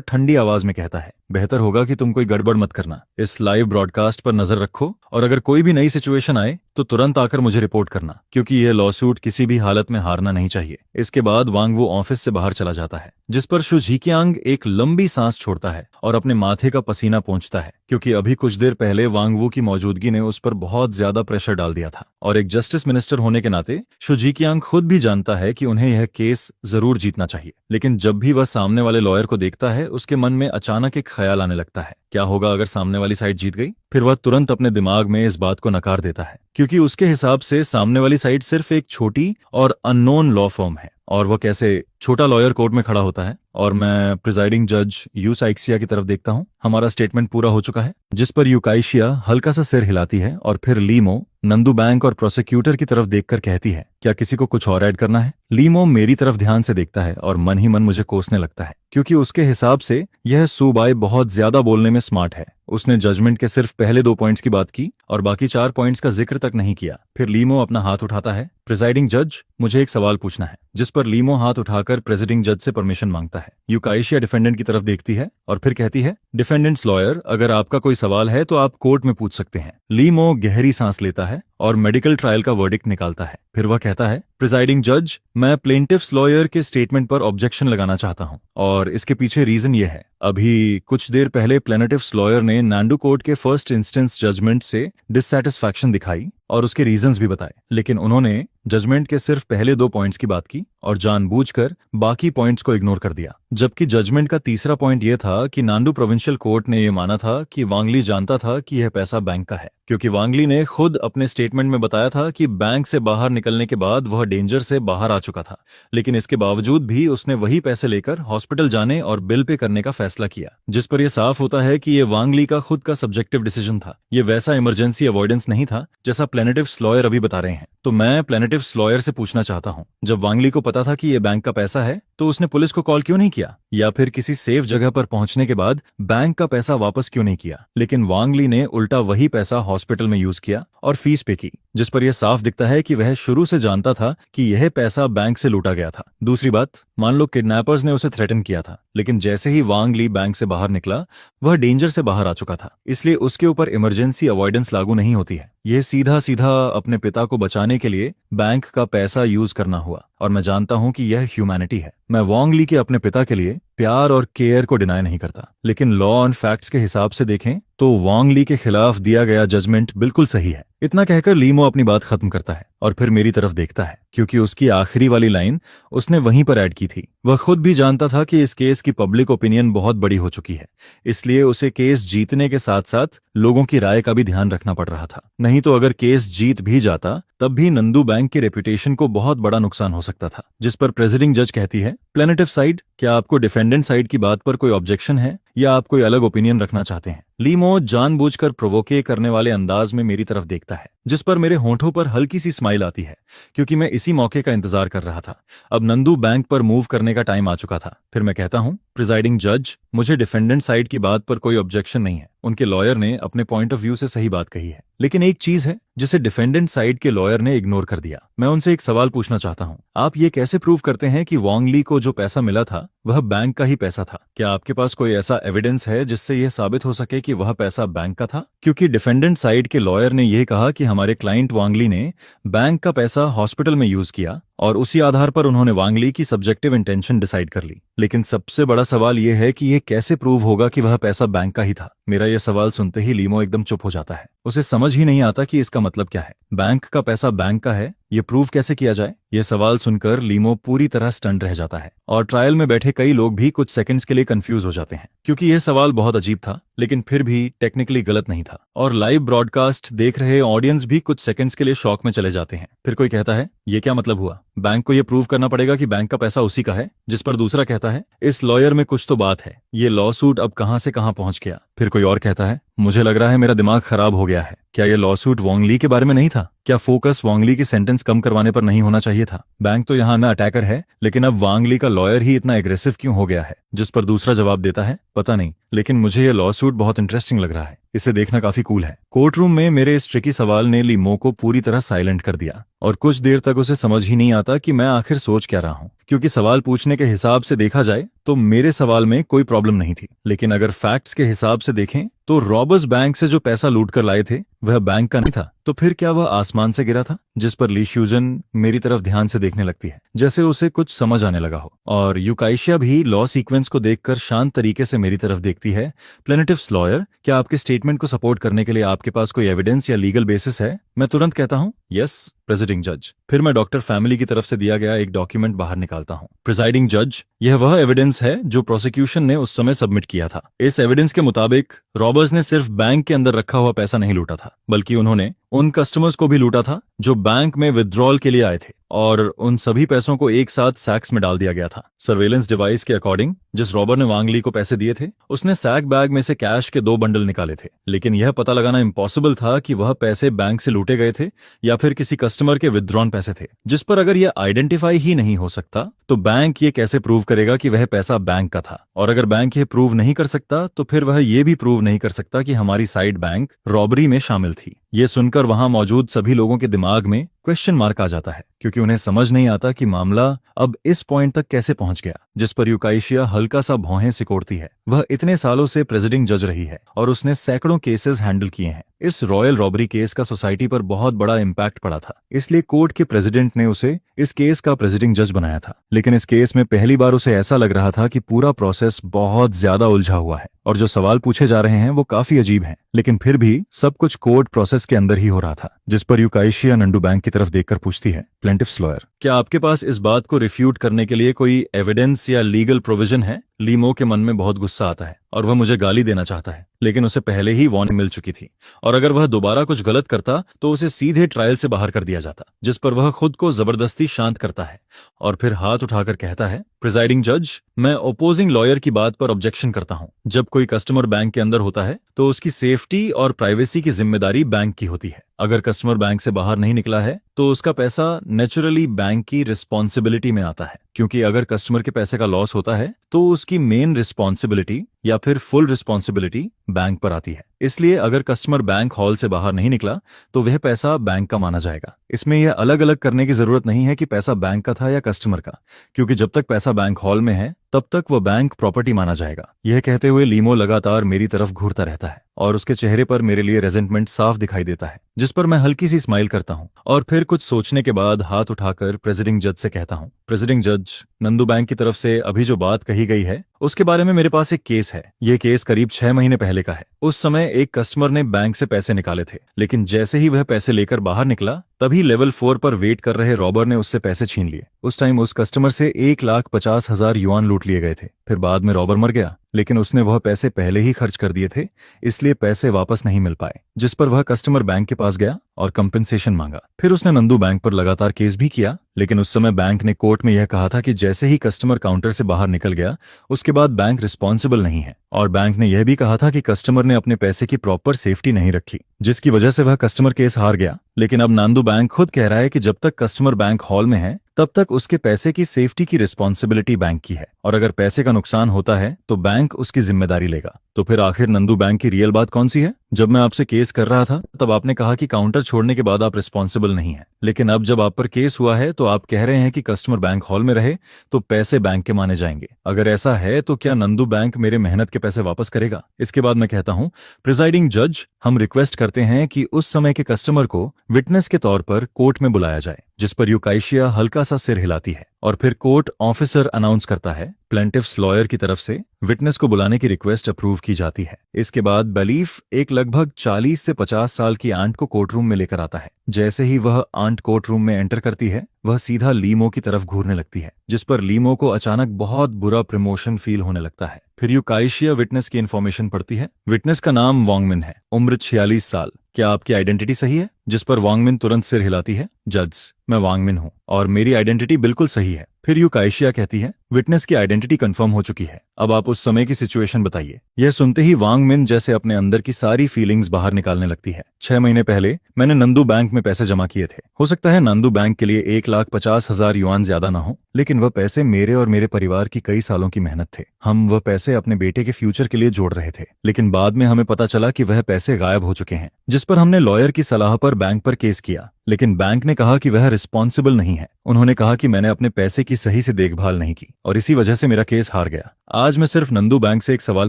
ठंडी आवाज में कहता है, बेहतर होगा कि तुम कोई गड़बड़ मत करना। इस लाइव ब्रॉडकास्ट पर नजर रखो और अगर कोई भी नई सिचुएशन आए तो तुरंत आकर मुझे रिपोर्ट करना, क्योंकि यह लॉसूट किसी भी हालत में हारना नहीं चाहिए। इसके बाद वांग वू ऑफिस से बाहर चला जाता है, जिस पर शू झीकियांग एक लंबी सांस छोड़ता है और अपने माथे का पसीना पोंछता है, क्योंकि अभी कुछ देर पहले वांग वू की मौजूदगी ने उस पर बहुत ज्यादा प्रेशर डाल दिया था। और एक जस्टिस मिनिस्टर होने के नाते शू झीकियांग खुद भी जानता है कि उन्हें यह केस जरूर जीतना चाहिए। लेकिन जब भी वह सामने वाले लॉयर को देखता है, उसके मन में अचानक एक ख्याल आने लगता है, क्या होगा अगर सामने वाली साइड जीत गई? फिर वह तुरंत अपने दिमाग में इस बात को नकार देता है, क्योंकि उसके हिसाब से सामने वाली साइड सिर्फ एक छोटी और अननोन लॉ फर्म है और वह कैसे छोटा लॉयर कोर्ट में खड़ा होता है। और मैं प्रिजाइडिंग जज यू साइक्सिया की तरफ देखता हूँ। हमारा स्टेटमेंट पूरा हो चुका है, जिस पर यूकाइशिया हल्का सा सिर हिलाती है और फिर लीमो नंदू बैंक और प्रोसिक्यूटर की तरफ देखकर कहती है, क्या किसी को कुछ और ऐड करना है? लीमो मेरी तरफ ध्यान से देखता है और मन ही मन मुझे कोसने लगता है, क्योंकि उसके हिसाब से यह सूबाई बहुत ज्यादा बोलने में स्मार्ट है। उसने जजमेंट के सिर्फ पहले 2 पॉइंट्स की बात की और बाकी 4 पॉइंट्स का जिक्र तक नहीं किया। फिर लीमो अपना हाथ उठाता है, प्रिजाइडिंग जज, मुझे एक सवाल पूछना है। जिस पर लीमो हाथ उठाकर प्रेसिडिंग जज से परमिशन मांगता है। यूकाइशिया डिफेंडेंट की तरफ देखती है और फिर कहती है, डिफेंडेंट्स लॉयर, अगर आपका कोई सवाल है तो आप कोर्ट में पूछ सकते हैं। लीमो गहरी सांस लेता है और मेडिकल ट्रायल का वर्डिक्ट निकालता है। फिर वह कहता है, प्रिजाइडिंग जज, मैं प्लेंटिफ्स लॉयर के स्टेटमेंट पर ऑब्जेक्शन लगाना चाहता हूं और इसके पीछे रीजन ये है। अभी कुछ देर पहले प्लेनेटिव्स लॉयर ने नांडू कोर्ट के फर्स्ट इंस्टेंस जजमेंट से डिससैटिस्फैक्शन दिखाई और उसके रीजंस भी बताए, लेकिन उन्होंने जजमेंट के सिर्फ पहले 2 पॉइंट्स की बात की और जानबूझकर बाकी पॉइंट्स को इग्नोर कर दिया। जबकि जजमेंट का तीसरा पॉइंट यह था कि नांडू प्रोविंशियल कोर्ट ने यह माना था कि वांगली जानता था कि यह पैसा बैंक का है, क्योंकि वांगली ने खुद अपने स्टेटमेंट में बताया था कि बैंक से बाहर निकलने के बाद वह डेंजर से बाहर आ चुका था, लेकिन इसके बावजूद भी उसने वही पैसे लेकर हॉस्पिटल जाने और बिल पे करने का फैसला किया। जिस पर यह साफ होता है कि यह वांगली का खुद का सब्जेक्टिव डिसीजन था, यह वैसा इमरजेंसी अवॉइडेंस नहीं था जैसा प्लेनेटिव्स लॉयर अभी बता रहे हैं। तो मैं प्लेनेटिव्स लॉयर से पूछना चाहता हूं, जब वांगली को पता था कि यह बैंक का पैसा है तो उसने पुलिस को कॉल क्यों नहीं किया, या फिर किसी सेफ जगह पर पहुंचने के बाद बैंक का पैसा वापस क्यों नहीं किया? लेकिन वांगली ने उल्टा वही पैसा हॉस्पिटल में यूज किया और फीस पे पे की, जिस पर यह साफ दिखता है कि वह शुरू से जानता था कि यह पैसा बैंक से लूटा गया था। दूसरी बात, मान लो किडनैपर्स ने उसे थ्रेटन किया था, लेकिन जैसे ही वांग ली बैंक से बाहर निकला वह डेंजर से बाहर आ चुका था, इसलिए उसके ऊपर इमरजेंसी अवॉइडेंस लागू नहीं होती है। यह सीधा सीधा अपने पिता को बचाने के लिए बैंक का पैसा यूज करना हुआ, और मैं जानता हूं कि यह ह्यूमैनिटी है। मैं वांग ली के अपने पिता के लिए प्यार और केयर को डिनाई नहीं करता, लेकिन लॉ एंड फैक्ट्स के हिसाब से देखें तो वांग ली के खिलाफ दिया गया जजमेंट बिल्कुल सही है। इतना कहकर लीमो अपनी बात खत्म करता है और फिर मेरी तरफ देखता है, क्योंकि उसकी आखिरी वाली लाइन उसने वहीं पर ऐड की थी। वह खुद भी जानता था कि इस केस की पब्लिक ओपिनियन बहुत बड़ी हो चुकी है, इसलिए उसे केस जीतने के साथ साथ लोगों की राय का भी ध्यान रखना पड़ रहा था। नहीं तो अगर केस जीत भी जाता तब भी नंदू बैंक के रेपुटेशन को बहुत बड़ा नुकसान हो सकता था। जिस पर प्रेसिडिंग जज कहती है, प्लेनेटिव साइड, क्या आपको डिफेंडेंट साइड की बात पर कोई ऑब्जेक्शन है या आप कोई अलग ओपिनियन रखना चाहते हैं? लीमो जानबूझकर प्रोवोके करने वाले अंदाज में मेरी तरफ देखता है, जिस पर मेरे होंठों पर हल्की सी स्माइल आती है, क्योंकि मैं इसी मौके का इंतजार कर रहा था। अब नंदू बैंक पर मूव करने का टाइम आ चुका था। फिर मैं कहता हूं, प्रिजाइडिंग जज, मुझे डिफेंडेंट साइड की बात पर कोई ऑब्जेक्शन नहीं है। उनके लॉयर ने अपने पॉइंट ऑफ व्यू से सही बात कही है, लेकिन एक चीज है जिसे डिफेंडेंट साइड के लॉयर ने इग्नोर कर दिया। मैं उनसे एक सवाल पूछना चाहता हूं, आप ये कैसे प्रूव करते हैं कि वांग ली को जो पैसा मिला था वह बैंक का ही पैसा था? क्या आपके पास कोई ऐसा एविडेंस है जिससे यह साबित हो सके कि वह पैसा बैंक का था? क्योंकि डिफेंडेंट साइड के लॉयर ने यह कहा कि हमारे क्लाइंट वांग ली ने बैंक का पैसा हॉस्पिटल में यूज किया और उसी आधार पर उन्होंने वांग ली की सब्जेक्टिव इंटेंशन डिसाइड कर ली। लेकिन सबसे बड़ा सवाल यह है कि यह कैसे प्रूव होगा कि वह पैसा बैंक का ही था? मेरा यह सवाल सुनते ही लीमो एकदम चुप हो जाता है। उसे समझ ही नहीं आता कि इसका मतलब क्या है। बैंक का पैसा बैंक का है, ये प्रूव कैसे किया जाए? यह सवाल सुनकर लीमो पूरी तरह स्टंट रह जाता है, और ट्रायल में बैठे कई लोग भी कुछ सेकंड्स के लिए कंफ्यूज हो जाते हैं, क्योंकि यह सवाल बहुत अजीब था, लेकिन फिर भी टेक्निकली गलत नहीं था। और लाइव ब्रॉडकास्ट देख रहे ऑडियंस भी कुछ सेकंड्स के लिए शॉक में चले जाते हैं। फिर कोई कहता है, ये क्या मतलब हुआ? बैंक को यह प्रूव करना पड़ेगा कि बैंक का पैसा उसी का है? जिस पर दूसरा कहता है, इस लॉयर में कुछ तो बात है, ये लॉ सूट अब कहां से कहां पहुंच गया? फिर कोई और कहता है, मुझे लग रहा है मेरा दिमाग खराब हो गया है। क्या यह लॉ सूट वांग ली के बारे में नहीं था? क्या फोकस वांग ली की सेंटेंस कम करवाने पर नहीं होना चाहिए था? बैंक तो यहाँ न अटैकर है, लेकिन अब वांग ली का लॉयर ही इतना एग्रेसिव क्यों हो गया है? जिस पर दूसरा जवाब देता है, पता नहीं, लेकिन मुझे यह लॉ सूट बहुत इंटरेस्टिंग लग रहा है, इसे देखना काफी कूल है। कोर्ट रूम में मेरे इस ट्रिकी सवाल ने लीमो को पूरी तरह साइलेंट कर दिया, और कुछ देर तक उसे समझ ही नहीं आता कि मैं आखिर सोच क्या रहा हूँ। क्योंकि सवाल पूछने के हिसाब से देखा जाए तो मेरे सवाल में कोई प्रॉब्लम नहीं थी, लेकिन अगर फैक्ट्स के हिसाब से देखें तो रॉबर्स बैंक से जो पैसा लूट कर लाए थे वह बैंक का नहीं था, तो फिर क्या वह आसमान से गिरा था? जिस पर ली श्यूजन मेरी तरफ ध्यान से देखने लगती है, जैसे उसे कुछ समझ आने लगा हो, और यूकाइशिया भी लॉ सीक्वेंस को देखकर शांत तरीके से मेरी तरफ देखती है। प्लेनेटिव्स लॉयर, क्या आपके स्टेटमेंट को सपोर्ट करने के लिए आपके पास कोई एविडेंस या लीगल बेसिस है? मैं तुरंत कहता हूँ, यस प्रेसिडिंग जज। फिर मैं डॉक्टर फैमिली की तरफ से दिया गया एक डॉक्यूमेंट बाहर निकालता हूँ। प्रिजाइडिंग जज, यह वह एविडेंस है जो प्रोसिक्यूशन ने उस समय सबमिट किया था। इस एविडेंस के मुताबिक रॉबर्स ने सिर्फ बैंक के अंदर रखा हुआ पैसा नहीं लूटा था, बल्कि उन्होंने उन कस्टमर्स को भी लूटा था जो बैंक में विथड्रॉल के लिए आए थे, और उन सभी पैसों को एक साथ सैक्स में डाल दिया गया था। सर्वेलेंस डिवाइस के अकॉर्डिंग जिस रॉबर ने वांग ली को पैसे दिए थे उसने सैक बैग में से कैश के 2 बंडल निकाले थे, लेकिन यह पता लगाना इम्पॉसिबल था कि वह पैसे बैंक से लूटे गए थे या फिर किसी कस्टमर के विथड्रॉन पैसे थे। जिस पर अगर यह आइडेंटिफाई ही नहीं हो सकता तो बैंक ये कैसे प्रूव करेगा कि वह पैसा बैंक का था? और अगर बैंक ये प्रूव नहीं कर सकता तो फिर वह ये भी प्रूव नहीं कर सकता कि हमारी साइड बैंक रॉबरी में शामिल थी। ये सुनकर वहां मौजूद सभी लोगों के दिमाग में क्वेश्चन मार्क आ जाता है, क्योंकि उन्हें समझ नहीं आता कि मामला अब इस पॉइंट तक कैसे पहुंच गया। जिस पर यूकाइशिया हल्का सा भौहें सिकोड़ती है। वह इतने सालों से प्रेसिडिंग जज रही है और उसने सैकड़ों केसेस हैंडल किए हैं। इस रॉयल रॉबरी केस का सोसाइटी पर बहुत बड़ा इम्पैक्ट पड़ा था, इसलिए कोर्ट के प्रेसिडेंट ने उसे इस केस का प्रेसिडिंग जज बनाया था। लेकिन इस केस में पहली बार उसे ऐसा लग रहा था कि पूरा प्रोसेस बहुत ज्यादा उलझा हुआ है और जो सवाल पूछे जा रहे हैं वो काफी अजीब हैं, लेकिन फिर भी सब कुछ कोर्ट प्रोसेस के अंदर ही हो रहा था। जिस पर यूकाइशिया नंदू बैंक की तरफ देखकर पूछती है, प्लेंटिफ्स लॉयर, क्या आपके पास इस बात को रिफ्यूट करने के लिए कोई एविडेंस या लीगल प्रोविजन है? लीमो के मन में बहुत गुस्सा आता है और वह मुझे गाली देना चाहता है, लेकिन उसे पहले ही वार्निंग मिल चुकी थी और अगर वह दोबारा कुछ गलत करता तो उसे सीधे ट्रायल से बाहर कर दिया जाता। जिस पर वह खुद को जबरदस्ती शांत करता है और फिर हाथ उठाकर कहता है, प्रिजाइडिंग जज, मैं ओपोजिंग लॉयर की बात पर ऑब्जेक्शन करता हूं। जब कोई कस्टमर बैंक के अंदर होता है तो उसकी सेफ्टी और प्राइवेसी की जिम्मेदारी बैंक की होती है। अगर कस्टमर बैंक से बाहर नहीं निकला है तो उसका पैसा नेचुरली बैंक की रिस्पॉन्सिबिलिटी में आता है। क्योंकि अगर कस्टमर के पैसे का लॉस होता है तो उसकी मेन रिस्पॉन्सिबिलिटी या फिर फुल रिस्पॉन्सिबिलिटी बैंक पर आती है। इसलिए अगर कस्टमर बैंक हॉल से बाहर नहीं निकला तो वह पैसा बैंक का माना जाएगा। इसमें यह अलग अलग करने की जरूरत नहीं है कि पैसा बैंक का था या कस्टमर का, क्योंकि जब तक पैसा बैंक हॉल में है तब तक वह बैंक प्रॉपर्टी माना जाएगा। यह कहते हुए लीमो लगातार मेरी तरफ घूरता रहता है और उसके चेहरे पर मेरे लिए रेजेंटमेंट साफ दिखाई देता है, जिस पर मैं हल्की सी स्माइल करता हूं और फिर कुछ सोचने के बाद हाथ उठाकर प्रेसिडिंग जज से कहता हूं, प्रेसिडिंग जज, नंदू बैंक की तरफ से अभी जो बात कही गई है उसके बारे में मेरे पास एक केस है। यह केस करीब 6 महीने पहले का है। उस समय एक कस्टमर ने बैंक से पैसे निकाले थे, लेकिन जैसे ही वह पैसे लेकर बाहर निकला तभी लेवल 4 पर वेट कर रहे रॉबर ने उससे पैसे छीन लिए। उस टाइम उस कस्टमर से 1,50,000 युआन लूट लिए गए थे। फिर बाद में रॉबर मर गया, लेकिन उसने वह पैसे पहले ही खर्च कर दिए थे, इसलिए पैसे वापस नहीं मिल पाए, जिस पर वह कस्टमर बैंक के पास गया और कंपेंसेशन मांगा। फिर उसने नंदू बैंक पर लगातार केस भी किया, लेकिन उस समय बैंक ने कोर्ट में यह कहा था कि जैसे ही कस्टमर काउंटर से बाहर निकल गया उसके बाद बैंक रिस्पॉन्सिबल नहीं है, और बैंक ने यह भी कहा था कि कस्टमर ने अपने पैसे की प्रॉपर सेफ्टी नहीं रखी, जिसकी वजह से वह कस्टमर केस हार गया। लेकिन अब नांदू बैंक खुद कह रहा है कि जब तक कस्टमर बैंक हॉल में है तब तक उसके पैसे की सेफ्टी की रिस्पॉन्सिबिलिटी बैंक की है, और अगर पैसे का नुकसान होता है तो बैंक उसकी जिम्मेदारी लेगा। तो फिर आखिर नंदू बैंक की रियल बात कौन सी है? जब मैं आपसे केस कर रहा था तब आपने कहा कि काउंटर छोड़ने के बाद आप रिस्पॉन्सिबल नहीं है, लेकिन अब जब आप पर केस हुआ है तो आप कह रहे हैं कि कस्टमर बैंक हॉल में रहे तो पैसे बैंक के माने जाएंगे। अगर ऐसा है तो क्या नंदू बैंक मेरे मेहनत के पैसे वापस करेगा? इसके बाद मैं कहता हूं, प्रिजाइडिंग जज, हम रिक्वेस्ट करते हैं कि उस समय के कस्टमर को विटनेस के तौर पर कोर्ट में बुलाया जाए, जिस पर यूकाइशिया हल्का सा सिर हिलाती है और फिर कोर्ट ऑफिसर अनाउंस करता है, प्लेंटिफ्स लॉयर की तरफ से विटनेस को बुलाने की रिक्वेस्ट अप्रूव की जाती है। इसके बाद बैलीफ एक लगभग 40 से 50 साल की आंट को कोर्ट रूम में लेकर आता है। जैसे ही वह आंट कोर्ट रूम में एंटर करती है वह सीधा लीमो की तरफ घूरने लगती है, जिस पर लीमो को अचानक बहुत बुरा प्रमोशन फील होने लगता है। फिर यूकाइशिया विटनेस की इन्फॉर्मेशन पढ़ती है। विटनेस का नाम वांगमिन है, उम्र 46 साल। क्या आपकी आइडेंटिटी सही है? जिस पर वांगमिन तुरंत सिर हिलाती है, जज, मैं वांगमिन हूं और मेरी आइडेंटिटी बिल्कुल सही है। फिर यूकाइशिया कहती है, विटनेस की आइडेंटिटी कंफर्म हो चुकी है, अब आप उस समय की सिचुएशन बताइए। यह सुनते ही वांगमिन जैसे अपने अंदर की सारी फीलिंग्स बाहर निकालने लगती है। 6 महीने पहले मैंने नंदू बैंक में पैसे जमा किए थे। हो सकता है नंदू बैंक के लिए 1,50,000 युआन ज्यादा ना हो, लेकिन वह पैसे मेरे और मेरे परिवार की कई सालों की मेहनत थे। हम वह पैसे अपने बेटे के फ्यूचर के लिए जोड़ रहे थे, लेकिन बाद में हमें पता चला कि वह पैसे गायब हो चुके हैं, जिस पर हमने लॉयर की सलाह पर बैंक पर केस किया। लेकिन बैंक ने कहा कि वह रिस्पॉन्सिबल नहीं है। उन्होंने कहा कि मैंने अपने पैसे की सही से देखभाल नहीं की और इसी वजह से मेरा केस हार गया। आज मैं सिर्फ नंदू बैंक से एक सवाल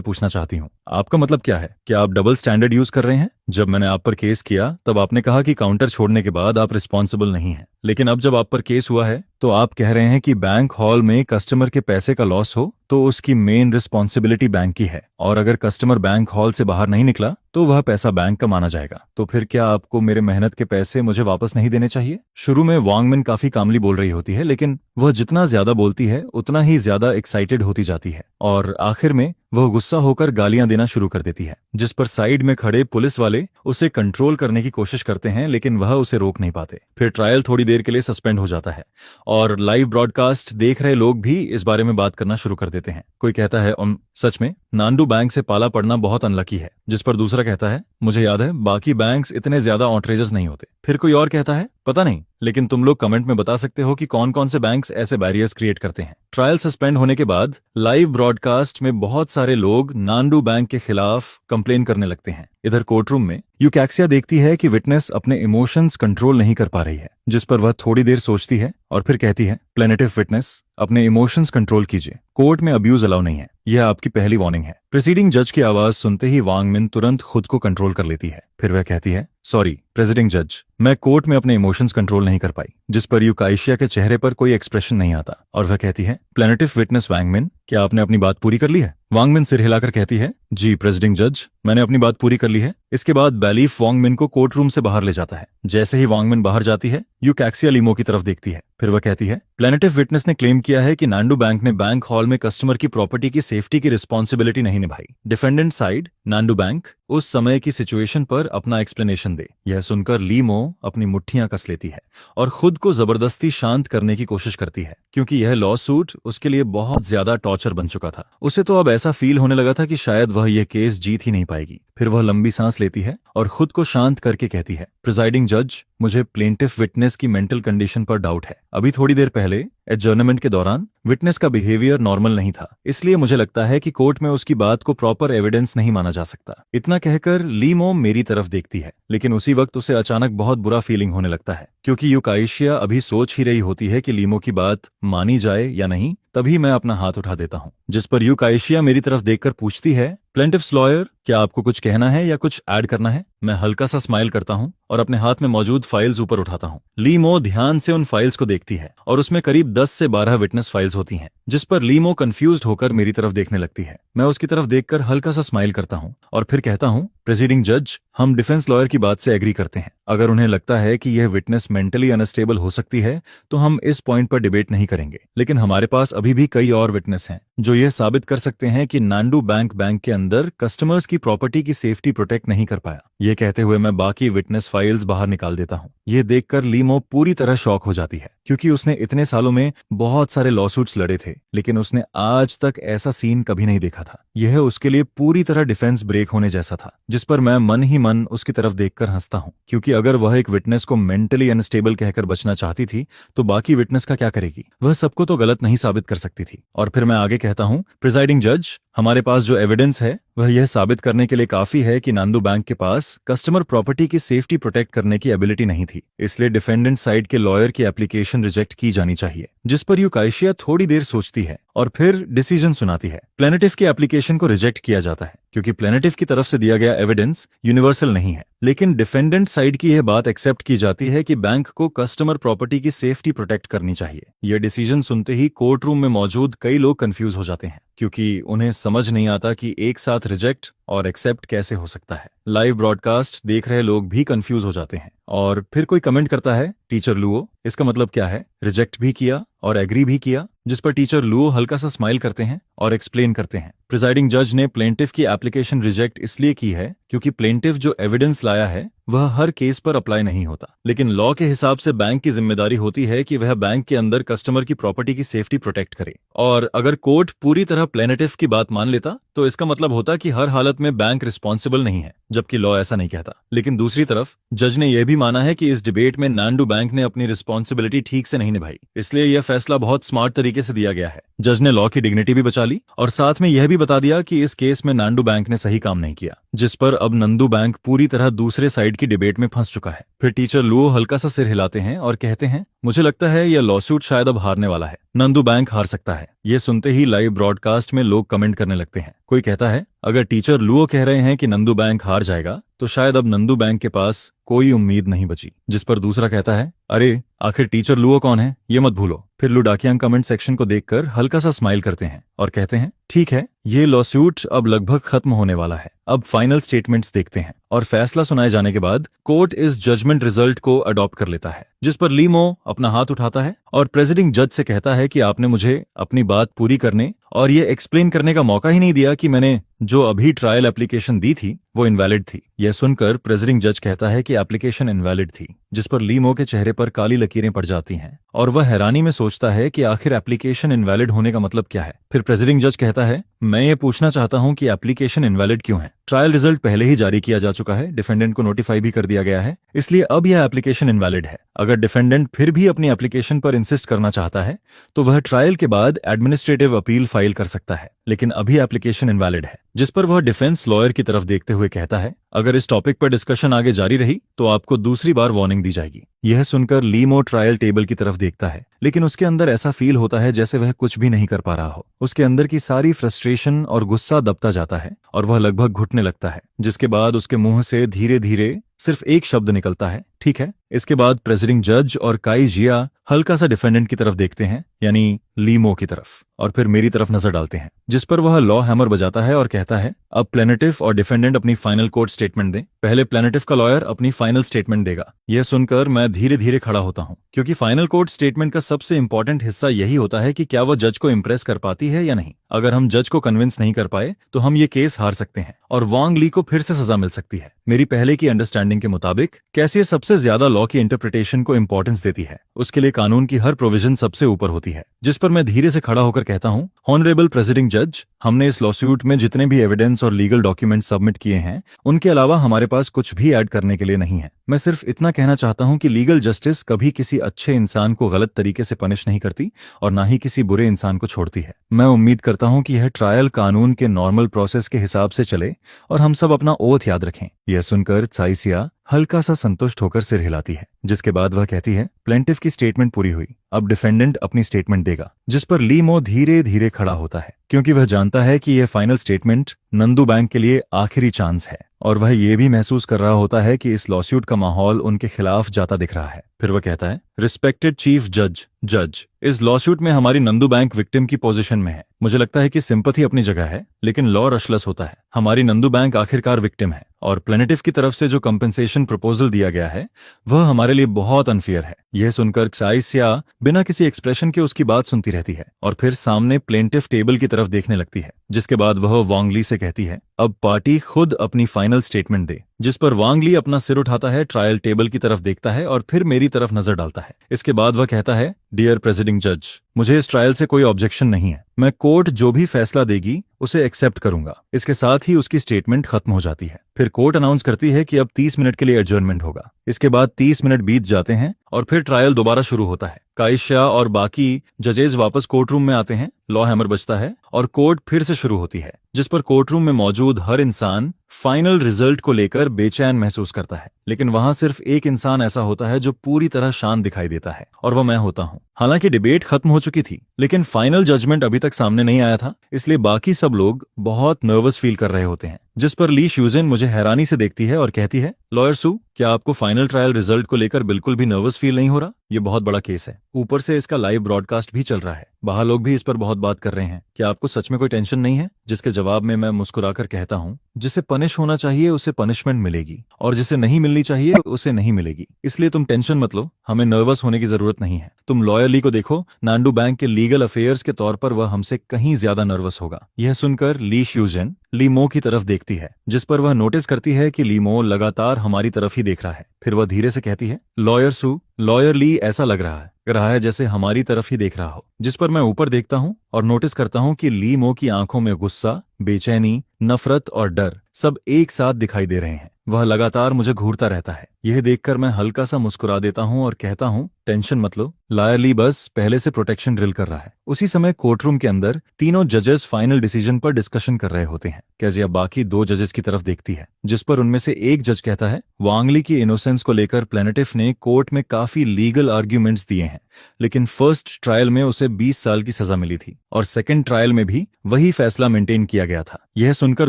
पूछना चाहती हूँ, आपका मतलब क्या है? क्या आप डबल स्टैंडर्ड यूज कर रहे हैं? जब मैंने आप पर केस किया तब आपने कहा कि काउंटर छोड़ने के बाद आप रिस्पॉन्सिबल नहीं हैं, लेकिन अब जब आप पर केस हुआ है तो आप कह रहे हैं कि बैंक हॉल में कस्टमर के पैसे का लॉस हो तो उसकी मेन रिस्पॉन्सिबिलिटी बैंक की है, और अगर कस्टमर बैंक हॉल से बाहर नहीं निकला तो वह पैसा बैंक का माना जाएगा। तो फिर क्या आपको मेरे मेहनत के पैसे मुझे वापस नहीं देने चाहिए? शुरू में वांगमिन काफी कामली बोल रही होती है, लेकिन वह जितना ज्यादा बोलती है उतना ही ज्यादा एक्साइटेड होती जाती है और आखिर में वह गुस्सा होकर गालियां देना शुरू कर देती है, जिस पर साइड में खड़े पुलिस वाले उसे कंट्रोल करने की कोशिश करते हैं, लेकिन वह उसे रोक नहीं पाते। फिर ट्रायल थोड़ी देर के लिए सस्पेंड हो जाता है और लाइव ब्रॉडकास्ट देख रहे लोग भी इस बारे में बात करना शुरू कर देते हैं। कोई कहता है, सच में नांदू बैंक से पाला पड़ना बहुत अनलकी है, जिस पर दूसरा कहता है, मुझे याद है बाकी बैंक्स इतने ज्यादा ऑटरेजस नहीं होते। फिर कोई और कहता है, पता नहीं, लेकिन तुम लोग कमेंट में बता सकते हो कि कौन कौन से बैंक्स ऐसे बैरियर्स क्रिएट करते हैं। ट्रायल सस्पेंड होने के बाद लाइव ब्रॉडकास्ट में बहुत सारे लोग नांदू बैंक के खिलाफ कंप्लेन करने लगते हैं। इधर कोर्टरूम में यूकैक्सिया देखती है कि विटनेस अपने इमोशंस कंट्रोल नहीं कर पा रही है, जिस पर वह थोड़ी देर सोचती है और फिर कहती है, प्लेनेटिव विटनेस, अपने इमोशंस कंट्रोल कीजिए, कोर्ट में अब्यूज अलाउ नहीं है, यह आपकी पहली वार्निंग है। प्रेसिडिंग जज की आवाज सुनते ही वांगमिन तुरंत खुद को कंट्रोल कर लेती है। फिर वह कहती है, सॉरी प्रेसिडिंग जज, मैं कोर्ट में अपने इमोशंस कंट्रोल नहीं कर पाई, जिस पर यूकाइशिया के चेहरे पर कोई एक्सप्रेशन नहीं आता और वह कहती है, प्लेनेटिव विटनेस वांगमिन, क्या आपने अपनी बात पूरी कर ली है? वांगमिन सिर हिलाकर कहती है, जी प्रेसिडिंग जज, मैंने अपनी बात पूरी कर ली है। इसके बाद बैलीफ वांगमिन को कोर्ट रूम से बाहर ले जाता है। जैसे ही वांगमिन बाहर जाती है, यूकैक्सिया लीमो की तरफ देखती है। फिर वह कहती है, प्लेनेटिव विटनेस ने क्लेम किया है कि नांदू बैंक ने बैंक हॉल में कस्टमर की प्रॉपर्टी की सेफ्टी की रिस्पॉन्सिबिलिटी नहीं निभाई। डिफेंडेंट साइड नांदू बैंक उस समय की सिचुएशन पर अपना एक्सप्लेनेशन दे। यह सुनकर लीमो अपनी मुट्ठियां कस लेती है और खुद को जबरदस्ती शांत करने की कोशिश करती है, क्योंकि यह लॉ सूट उसके लिए बहुत ज्यादा टॉर्चर बन चुका था। उसे तो अब ऐसा फील होने लगा था कि शायद वह यह केस जीत ही नहीं पाएगी। फिर वह लंबी सांस लेती है और खुद को शांत करके कहती है, प्रिजाइडिंग जज, मुझे प्लेंटिफ विटनेस की मेंटल कंडीशन पर डाउट है। अभी थोड़ी देर पहले एडजर्नमेंट के दौरान विटनेस का बिहेवियर नॉर्मल नहीं था, इसलिए मुझे लगता है कि कोर्ट में उसकी बात को प्रॉपर एविडेंस नहीं माना जा सकता। इतना कहकर लीमो मेरी तरफ देखती है, लेकिन उसी वक्त उसे अचानक बहुत बुरा फीलिंग होने लगता है, क्योंकि यूकाइशिया अभी सोच ही रही होती है कि लीमो की बात मानी जाए या नहीं। तभी मैं अपना हाथ उठा देता हूँ, जिस पर यूकाइशिया मेरी तरफ देखकर पूछती है, प्लेंटिफ्स लॉयर, क्या आपको कुछ कहना है या कुछ ऐड करना है? मैं हल्का सा स्माइल करता हूँ और अपने हाथ में मौजूद फाइल्स ऊपर उठाता हूँ। लीमो ध्यान से उन फाइल्स को देखती है और उसमें करीब 10 से 12 विटनेस फाइल्स होती हैं, जिस पर लीमो कंफ्यूज्ड होकर मेरी तरफ देखने लगती है। मैं उसकी तरफ देखकर हल्का सा स्माइल करता हूँ और फिर कहता हूँ, प्रेसिडिंग जज, हम डिफेंस लॉयर की बात से एग्री करते हैं। अगर उन्हें लगता है कि यह विटनेस मेंटली अनस्टेबल हो सकती है तो हम इस पॉइंट पर डिबेट नहीं करेंगे, लेकिन हमारे पास अभी भी कई और विटनेस हैं जो यह साबित कर सकते हैं कि नांडू बैंक के अंदर कस्टमर्स की प्रॉपर्टी की सेफ्टी प्रोटेक्ट नहीं कर पाया। यह कहते हुए मैं बाकी विटनेस फाइल्स बाहर निकाल देता हूँ। यह देखकर लीमो पूरी तरह शॉक हो जाती है, क्योंकि उसने इतने सालों में बहुत सारे लॉसूट्स लड़े थे, लेकिन उसने आज तक ऐसा सीन कभी नहीं देखा था। यह उसके लिए पूरी तरह डिफेंस ब्रेक होने जैसा था, जिस पर मैं मन ही मन उसकी तरफ देखकर हंसता हूँ, क्योंकि अगर वह एक विटनेस को मेंटली अनस्टेबल कहकर बचना चाहती थी तो बाकी विटनेस का क्या करेगी? वह सबको तो गलत नहीं साबित कर सकती थी। और फिर मैं आगे कहता हूँ, प्रिजाइडिंग जज, हमारे पास जो एविडेंस है वह यह साबित करने के लिए काफी है कि नांदू बैंक के पास कस्टमर प्रॉपर्टी की सेफ्टी प्रोटेक्ट करने की एबिलिटी नहीं थी, इसलिए डिफेंडेंट साइड के लॉयर की एप्लीकेशन रिजेक्ट की जानी चाहिए। जिस पर यूकाइशिया थोड़ी देर सोचती है और फिर डिसीजन सुनाती है। प्लेनेटिव की एप्लीकेशन को रिजेक्ट किया जाता है क्योंकि प्लेनेटिव की तरफ से दिया गया एविडेंस यूनिवर्सल नहीं है, लेकिन डिफेंडेंट साइड की यह बात एक्सेप्ट की जाती है कि बैंक को कस्टमर प्रॉपर्टी की सेफ्टी प्रोटेक्ट करनी चाहिए। यह डिसीजन सुनते ही कोर्ट रूम में मौजूद कई लोग कंफ्यूज हो जाते हैं, क्योंकि उन्हें समझ नहीं आता कि एक साथ रिजेक्ट और एक्सेप्ट कैसे हो सकता है। लाइव ब्रॉडकास्ट देख रहे लोग भी कंफ्यूज हो जाते हैं और फिर कोई कमेंट करता है, टीचर लुओ, इसका मतलब क्या है? रिजेक्ट भी किया और एग्री भी किया? जिस पर टीचर लुओ हल्का सा स्माइल करते हैं और एक्सप्लेन करते हैं, प्रिजाइडिंग जज ने प्लेंटिफ की एप्लीकेशन रिजेक्ट इसलिए की है क्योंकि प्लेंटिफ जो एविडेंस लाया है वह हर केस पर अप्लाई नहीं होता, लेकिन लॉ के हिसाब से बैंक की जिम्मेदारी होती है कि वह बैंक के अंदर कस्टमर की प्रॉपर्टी की सेफ्टी प्रोटेक्ट करे। और अगर कोर्ट पूरी तरह प्लेनेटिव की बात मान लेता तो इसका मतलब होता कि हर हालत में बैंक रिस्पॉन्सिबल नहीं है, जबकि लॉ ऐसा नहीं कहता। लेकिन दूसरी तरफ जज ने यह भी माना है कि इस डिबेट में नांडू बैंक ने अपनी रिस्पॉन्सिबिलिटी ठीक से नहीं निभाई, इसलिए यह फैसला बहुत स्मार्ट तरीके से दिया गया है। जज ने लॉ की डिग्निटी भी बचा ली और साथ में यह भी बता दिया कि इस केस में नांडू बैंक ने सही काम नहीं किया, जिस पर अब नंदू बैंक पूरी तरह दूसरे साइड की डिबेट में फंस चुका है। फिर टीचर लुओ हल्का सा सिर हिलाते हैं और कहते हैं, मुझे लगता है यह लॉसूट शायद अब हारने वाला है, नंदू बैंक हार सकता है। ये सुनते ही लाइव ब्रॉडकास्ट में लोग कमेंट करने लगते हैं। कोई कहता है, अगर टीचर लुओ कह रहे हैं कि नंदू बैंक हार जाएगा तो शायद अब नंदू बैंक के पास कोई उम्मीद नहीं बची। जिस पर दूसरा कहता है, अरे आखिर टीचर लुओ कौन है ये मत भूलो। फिर लुडाकियांग कमेंट सेक्शन को देखकर हल्का सा स्माइल करते हैं और कहते हैं, ठीक है, ये लॉसूट अब लगभग खत्म होने वाला है, अब फाइनल स्टेटमेंट्स देखते हैं। और फैसला सुनाए जाने के बाद कोर्ट इस जजमेंट रिजल्ट को अडॉप्ट कर लेता है, जिस पर लीमो अपना हाथ उठाता है और प्रेसिडिंग जज से कहता है कि आपने मुझे अपनी बात पूरी करने और ये एक्सप्लेन करने का मौका ही नहीं दिया कि मैंने जो अभी ट्रायल एप्लीकेशन दी थी वो इनवैलिड थी। यह सुनकर प्रेसिडिंग जज कहता है कि एप्लीकेशन इनवैलिड थी, जिस पर लीमो के चेहरे पर काली लकीरें पड़ जाती हैं और वह हैरानी में सोचता है कि आखिर एप्लीकेशन इनवैलिड होने का मतलब क्या है। फिर प्रेसिडिंग जज कहता है, मैं ये पूछना चाहता हूं कि एप्लीकेशन इनवैलिड क्यों है? ट्रायल रिजल्ट पहले ही जारी किया जा चुका है, डिफेंडेंट को नोटिफाई भी कर दिया गया है, इसलिए अब यह एप्लीकेशन इनवैलिड है। अगर डिफेंडेंट फिर भी अपनी एप्लीकेशन पर इंसिस्ट करना चाहता है तो वह ट्रायल के बाद एडमिनिस्ट्रेटिव अपील फाइल कर सकता है, लेकिन अभी एप्लीकेशन इनवैलिड है। जिस पर वह डिफेंस लॉयर की तरफ देखते हुए कहता है, अगर इस टॉपिक पर डिस्कशन आगे जारी रही तो आपको दूसरी बार वार्निंग दी जाएगी। यह सुनकर लीमो ट्रायल टेबल की तरफ देखता है, लेकिन उसके अंदर ऐसा फील होता है जैसे वह कुछ भी नहीं कर पा रहा हो। उसके अंदर की सारी फ्रस्ट्रेशन और गुस्सा दबता जाता है और वह लगभग घुटने लगता है, जिसके बाद उसके मुंह से धीरे धीरे सिर्फ एक शब्द निकलता है, ठीक है। इसके बाद प्रेसिडिंग जज और काई जिया हल्का सा डिफेंडेंट की तरफ देखते हैं, यानी लीमो की तरफ, और फिर मेरी तरफ नजर डालते हैं, जिस पर वह लॉ हैमर बजाता है और कहता है, अब प्लेनेटिव और डिफेंडेंट अपनी फाइनल कोर्ट स्टेटमेंट दें। पहले प्लेनेटिव का लॉयर अपनी फाइनल स्टेटमेंट देगा। यह सुनकर मैं धीरे धीरे खड़ा होता हूं, क्योंकि फाइनल कोर्ट स्टेटमेंट का सबसे इंपॉर्टेंट हिस्सा यही होता है कि क्या वह जज को इंप्रेस कर पाती है या नहीं। अगर हम जज को कन्विंस नहीं कर पाए तो हम ये केस हार सकते हैं और वांग ली को फिर से सजा मिल सकती है। मेरी पहले की अंडरस्टैंडिंग के मुताबिक कैसिया सबसे ज्यादा लॉ की इंटरप्रिटेशन को इंपॉर्टेंस देती है। उसके लिए कानून की हर प्रोविजन सबसे ऊपर होती है। जिस पर मैं धीरे से खड़ा होकर कहता हूँ, ऑनरेबल प्रेसिडिंग जज, हमने इस लॉसूट में जितने भी एविडेंस और लीगल डॉक्यूमेंट सबमिट किए हैं उनके अलावा हमारे पास कुछ भी ऐड करने के लिए नहीं है। मैं सिर्फ इतना कहना चाहता हूं कि लीगल जस्टिस कभी किसी अच्छे इंसान को गलत तरीके से पनिश नहीं करती और ना ही किसी बुरे इंसान को छोड़ती है। मैं उम्मीद करता हूं कि यह ट्रायल कानून के नॉर्मल प्रोसेस के हिसाब से चले और हम सब अपना ओथ याद रखें। यह सुनकर चाइसिया हल्का सा संतुष्ट होकर सिर हिलाती है, जिसके बाद वह कहती है, प्लेंटिफ की स्टेटमेंट पूरी हुई, अब डिफेंडेंट अपनी स्टेटमेंट देगा। जिस पर ली मो धीरे धीरे खड़ा होता है, क्योंकि वह जानता है कि यह फाइनल स्टेटमेंट नंदू बैंक के लिए आखिरी चांस है और वह यह भी महसूस कर रहा होता है कि इस लॉसूट का माहौल उनके खिलाफ जाता दिख रहा है। फिर वह कहता है, रिस्पेक्टेड चीफ जज, इस लॉसूट में हमारी नंदू बैंक विक्टिम की पोजीशन में है। मुझे लगता है कि सिंपैथी अपनी जगह है, लेकिन लॉ रशलेस होता है। हमारी नंदू बैंक आखिरकार विक्टिम है और प्लेनेटिव की तरफ से जो कंपेंसेशन प्रपोजल दिया गया है वह हमारे लिए बहुत अनफेयर है। यह सुनकर चाइसिया बिना किसी एक्सप्रेशन के उसकी बात सुनती रहती है और फिर सामने प्लेंटिफ टेबल की तरफ देखने लगती है, जिसके बाद वह वांग ली से कहती है, अब पार्टी खुद अपनी फाइनल स्टेटमेंट दे। जिस पर वांग ली अपना सिर उठाता है, ट्रायल टेबल की तरफ देखता है और फिर मेरी तरफ नजर डालता है। इसके बाद वह कहता है, डियर प्रेसिडिंग जज, मुझे इस ट्रायल से कोई ऑब्जेक्शन नहीं है। मैं कोर्ट जो भी फैसला देगी उसे एक्सेप्ट करूंगा। इसके साथ ही उसकी स्टेटमेंट खत्म हो जाती है। फिर कोर्ट अनाउंस करती है कि अब 30 मिनट के लिए एडजर्नमेंट होगा। इसके बाद 30 मिनट बीत जाते हैं और फिर ट्रायल दोबारा शुरू होता है। काइशा और बाकी जजेस वापस कोर्ट रूम में आते हैं, लॉ हैमर बजता है और कोर्ट फिर से शुरू होती है, जिस पर कोर्ट रूम में मौजूद हर इंसान फाइनल रिजल्ट को लेकर बेचैन महसूस करता है। लेकिन वहां सिर्फ एक इंसान ऐसा होता है जो पूरी तरह शांत दिखाई देता है और वह मैं होता हूं। हालांकि डिबेट खत्म हो चुकी थी, लेकिन फाइनल जजमेंट अभी तक सामने नहीं आया था, इसलिए बाकी सब लोग बहुत नर्वस फील कर रहे होते हैं। जिस पर ली श्यूजेन मुझे हैरानी से देखती है और कहती है, लॉयर सू, क्या आपको फाइनल ट्रायल रिजल्ट को लेकर बिल्कुल भी नर्वस फील नहीं हो रहा? ये बहुत बड़ा केस है, ऊपर से इसका लाइव ब्रॉडकास्ट भी चल रहा है, बाहर लोग भी इस पर बहुत बात कर रहे हैं। क्या आपको सच में कोई टेंशन नहीं है? जिसके जवाब में मैं मुस्कुराकर कहता हूँ, जिसे पनिश होना चाहिए उसे पनिशमेंट मिलेगी और जिसे नहीं मिलनी चाहिए उसे नहीं मिलेगी, इसलिए तुम टेंशन मत लो, हमें नर्वस होने की जरूरत नहीं है। तुम लॉयर ली को देखो, नांडू बैंक के लीगल अफेयर्स के तौर पर वह हमसे कहीं ज्यादा नर्वस होगा। यह सुनकर ली श्यूजेन लीमो की तरफ देखती है, जिस पर वह नोटिस करती है कि लीमो लगातार हमारी तरफ ही देख रहा है। फिर वह धीरे से कहती है, लॉयर सू, लॉयर ली ऐसा लग रहा है जैसे हमारी तरफ ही देख रहा हो। जिस पर मैं ऊपर देखता हूँ और नोटिस करता हूँ कि लीमो की आंखों में गुस्सा, बेचैनी, नफरत और डर सब एक साथ दिखाई दे रहे हैं। वह लगातार मुझे घूरता रहता है। यह देखकर मैं हल्का सा मुस्कुरा देता हूँ और कहता हूँ, टेंशन मत लो, लॉयर ली बस पहले से प्रोटेक्शन ड्रिल कर रहा है। उसी समय कोर्ट रूम के अंदर तीनों जजेस फाइनल डिसीजन पर डिस्कशन कर रहे होते हैं। कैसिया बाकी 2 जजेस की तरफ देखती है, जिस पर उनमें से एक जज कहता है, वांग ली की इनोसेंस को लेकर प्लेनेटिफ ने कोर्ट में काफी लीगल आर्ग्यूमेंट्स दिए हैं, लेकिन फर्स्ट ट्रायल में उसे 20 साल की सजा मिली थी और सेकंड ट्रायल में भी वही फैसला मेंटेन किया गया था। यह सुनकर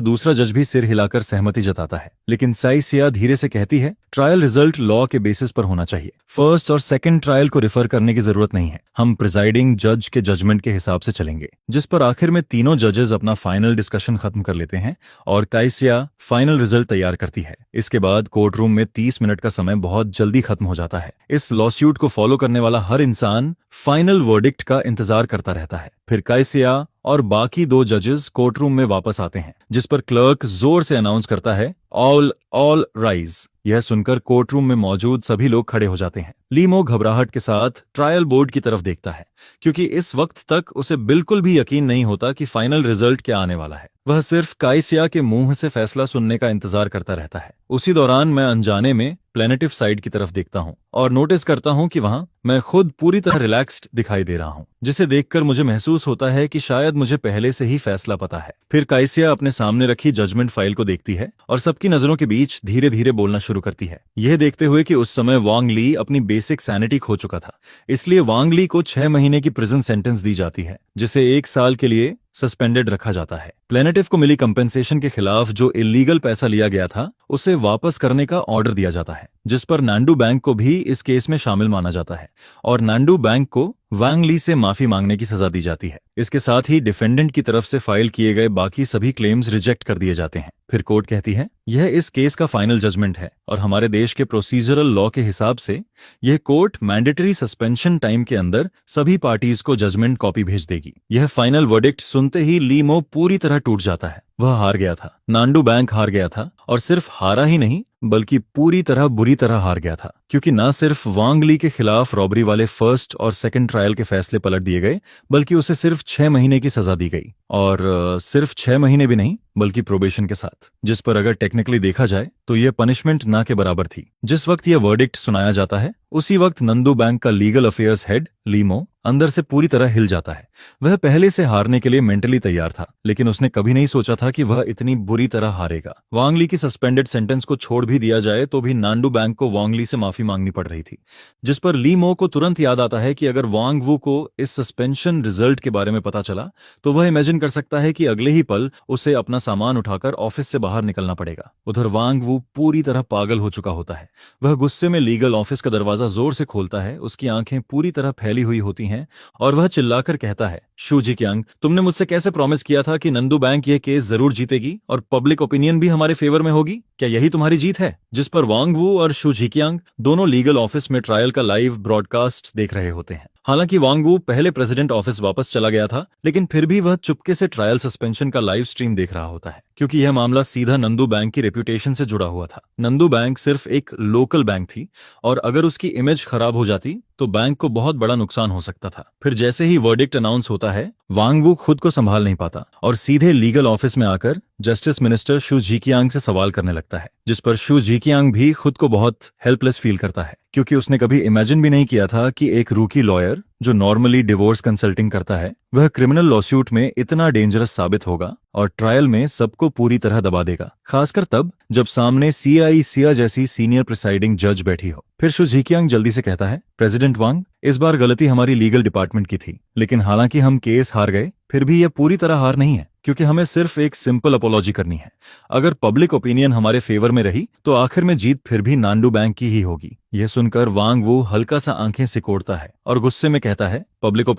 दूसरा जज भी सिर हिलाकर सहमति जताता है, लेकिन चाइसिया धीरे से कहती है, ट्रायल रिजल्ट लॉ के बेसिस पर होना चाहिए। फर्स्ट और सेकंड ट्रायल को रिफर करने की जरूरत नहीं है, हम प्रिजाइडिंग जज के जजमेंट के हिसाब से चलेंगे। जिस पर आखिर में तीनों जजेस अपना फाइनल डिस्कशन खत्म कर लेते हैं और काइसिया फाइनल रिजल्ट तैयार करती है। इसके बाद कोर्ट रूम में 30 मिनट का समय बहुत जल्दी खत्म हो जाता है। इस लॉसूट को फॉलो करने वाला हर इंसान फाइनल वर्डिक्ट का इंतजार करता रहता है। फिर काइसिया और बाकी 2 जजेस कोर्ट रूम में वापस आते हैं, जिस पर क्लर्क जोर से अनाउंस करता है, ऑल राइज। यह सुनकर कोर्ट रूम में मौजूद सभी लोग खड़े हो जाते हैं। लीमो घबराहट के साथ ट्रायल बोर्ड की तरफ देखता है, क्योंकि इस वक्त तक उसे बिल्कुल भी यकीन नहीं होता कि फाइनल रिजल्ट क्या आने वाला है। वह सिर्फ काइसिया के मुंह से फैसला सुनने का इंतजार करता रहता है। उसी दौरान मैं अनजाने में प्लेनेटिव साइड की तरफ देखता हूँ और नोटिस करता हूँ कि वहां मैं खुद पूरी तरह रिलैक्स्ड दिखाई दे रहा हूँ, जिसे देखकर मुझे महसूस होता है कि शायद मुझे पहले से ही फैसला पता है। फिर काइसिया अपने सामने रखी जजमेंट फाइल को देखती है और सबकी नजरों के बीच धीरे धीरे बोलना शुरू करती है, यह देखते हुए कि उस समय वांग ली अपनी बेसिक सैनिटी खो चुका था। इसलिए वांग ली को 6 महीने की प्रिजन सेंटेंस दी जाती है, जिसे 1 साल के लिए सस्पेंडेड रखा जाता है। प्लेनेटिव को मिली कंपेंसेशन के खिलाफ जो इलीगल पैसा लिया गया था उसे वापस करने का ऑर्डर दिया जाता है, जिस पर नांडू बैंक को भी इस केस में शामिल माना जाता है और नांडू बैंक को वांग ली से माफी मांगने की सजा दी जाती है। इसके साथ ही डिफेंडेंट की तरफ से फाइल किए गए बाकी सभी क्लेम्स रिजेक्ट कर दिए जाते हैं। फिर कोर्ट कहती है, यह इस केस का फाइनल जजमेंट है और हमारे देश के प्रोसीजरल लॉ के हिसाब से यह कोर्ट मैंडेटरी सस्पेंशन टाइम के अंदर सभी पार्टीज को जजमेंट कॉपी भेज देगी। यह फाइनल वर्डिक्ट सुनते ही ली मो पूरी तरह टूट जाता है। वह हार गया था, नांडू बैंक हार गया था, और सिर्फ हारा ही नहीं बल्कि पूरी तरह बुरी तरह हार गया था, क्योंकि न सिर्फ वांग ली के खिलाफ रॉबरी वाले फर्स्ट और सेकंड ट्रायल के फैसले पलट दिए गए, बल्कि उसे सिर्फ 6 महीने की सजा दी गई, और सिर्फ 6 महीने भी नहीं बल्कि प्रोबेशन के साथ, जिस पर अगर टेक्निकली देखा जाए तो यह पनिशमेंट ना के बराबर थी। जिस वक्त यह वर्डिक्ट सुनाया जाता है उसी वक्त नंदू बैंक का लीगल अफेयर्स हेड लीमो अंदर से पूरी तरह हिल जाता है। वह पहले से हारने के लिए मेंटली तैयार था, लेकिन उसने कभी नहीं सोचा था कि वह इतनी बुरी तरह हारेगा। वांग ली की सस्पेंडेड सेंटेंस को छोड़ भी दिया जाए तो भी नांडू बैंक को वांग ली से माफी मांगनी पड़ रही थी, जिस पर लीमो को तुरंत याद आता है कि अगर वांग वू को इस सस्पेंशन रिजल्ट के बारे में पता चला तो वह इमेजिन कर सकता है कि अगले ही पल उसे अपना सामान उठाकर ऑफिस से बाहर निकलना पड़ेगा। उधर वांग वू पूरी तरह पागल हो चुका होता है। वह गुस्से में लीगल ऑफिस का दरवाजा जोर से खोलता है, उसकी आंखें पूरी तरह फैली हुई होती हैं और वह चिल्लाकर कहता है, शू जिक्यांग, तुमने मुझसे कैसे प्रॉमिस किया था कि नंदू बैंक यह केस जरूर जीतेगी और पब्लिक ओपिनियन भी हमारे फेवर में होगी? क्या यही तुम्हारी जीत है? जिस पर वांग वू और शू जिक्यांग दोनों लीगल ऑफिस में ट्रायल का लाइव ब्रॉडकास्ट देख रहे होते हैं। हालांकि वांग वू पहले प्रेसिडेंट ऑफिस वापस चला गया था, लेकिन फिर भी वह चुपके से ट्रायल सस्पेंशन का लाइव स्ट्रीम देख रहा होता है, क्योंकि यह मामला सीधा नंदू बैंक की रेप्यूटेशन से जुड़ा हुआ था। नंदू बैंक सिर्फ एक लोकल बैंक थी और अगर उसकी इमेज खराब हो जाती तो बैंक को बहुत बड़ा नुकसान हो सकता था। फिर जैसे ही वर्डिक्ट अनाउंस होता है, वांग वू खुद को संभाल नहीं पाता और सीधे लीगल ऑफिस में आकर जस्टिस मिनिस्टर शू जिक्यांग से सवाल करने लगता है, जिस पर शू जिक्यांग भी खुद को बहुत हेल्पलेस फील करता है, क्योंकि उसने कभी इमेजिन भी नहीं किया था कि एक रूकी लॉयर जो नॉर्मली डिवोर्स कंसल्टिंग करता है वह क्रिमिनल लॉसूट में इतना डेंजरस साबित होगा और ट्रायल में सबको पूरी तरह दबा देगा, खासकर तब जब सामने सीआई सिया जैसी सीनियर प्रिसाइडिंग जज बैठी हो। फिर शू जिक्यांग जल्दी से कहता है, प्रेसिडेंट वांग, इस बार गलती हमारी लीगल डिपार्टमेंट की थी, लेकिन हालांकि हम केस हार गए फिर भी यह पूरी तरह हार नहीं है, क्योंकि हमें सिर्फ एक सिंपल अपोलॉजी करनी है। अगर पब्लिक ओपिनियन हमारे फेवर में रही तो आखिर में जीत फिर भी नांडू बैंक की ही होगी। यह सुनकर वांग वू हल्का सा आंखें सिकोड़ता है और गुस्से में कहता है, पब्लिक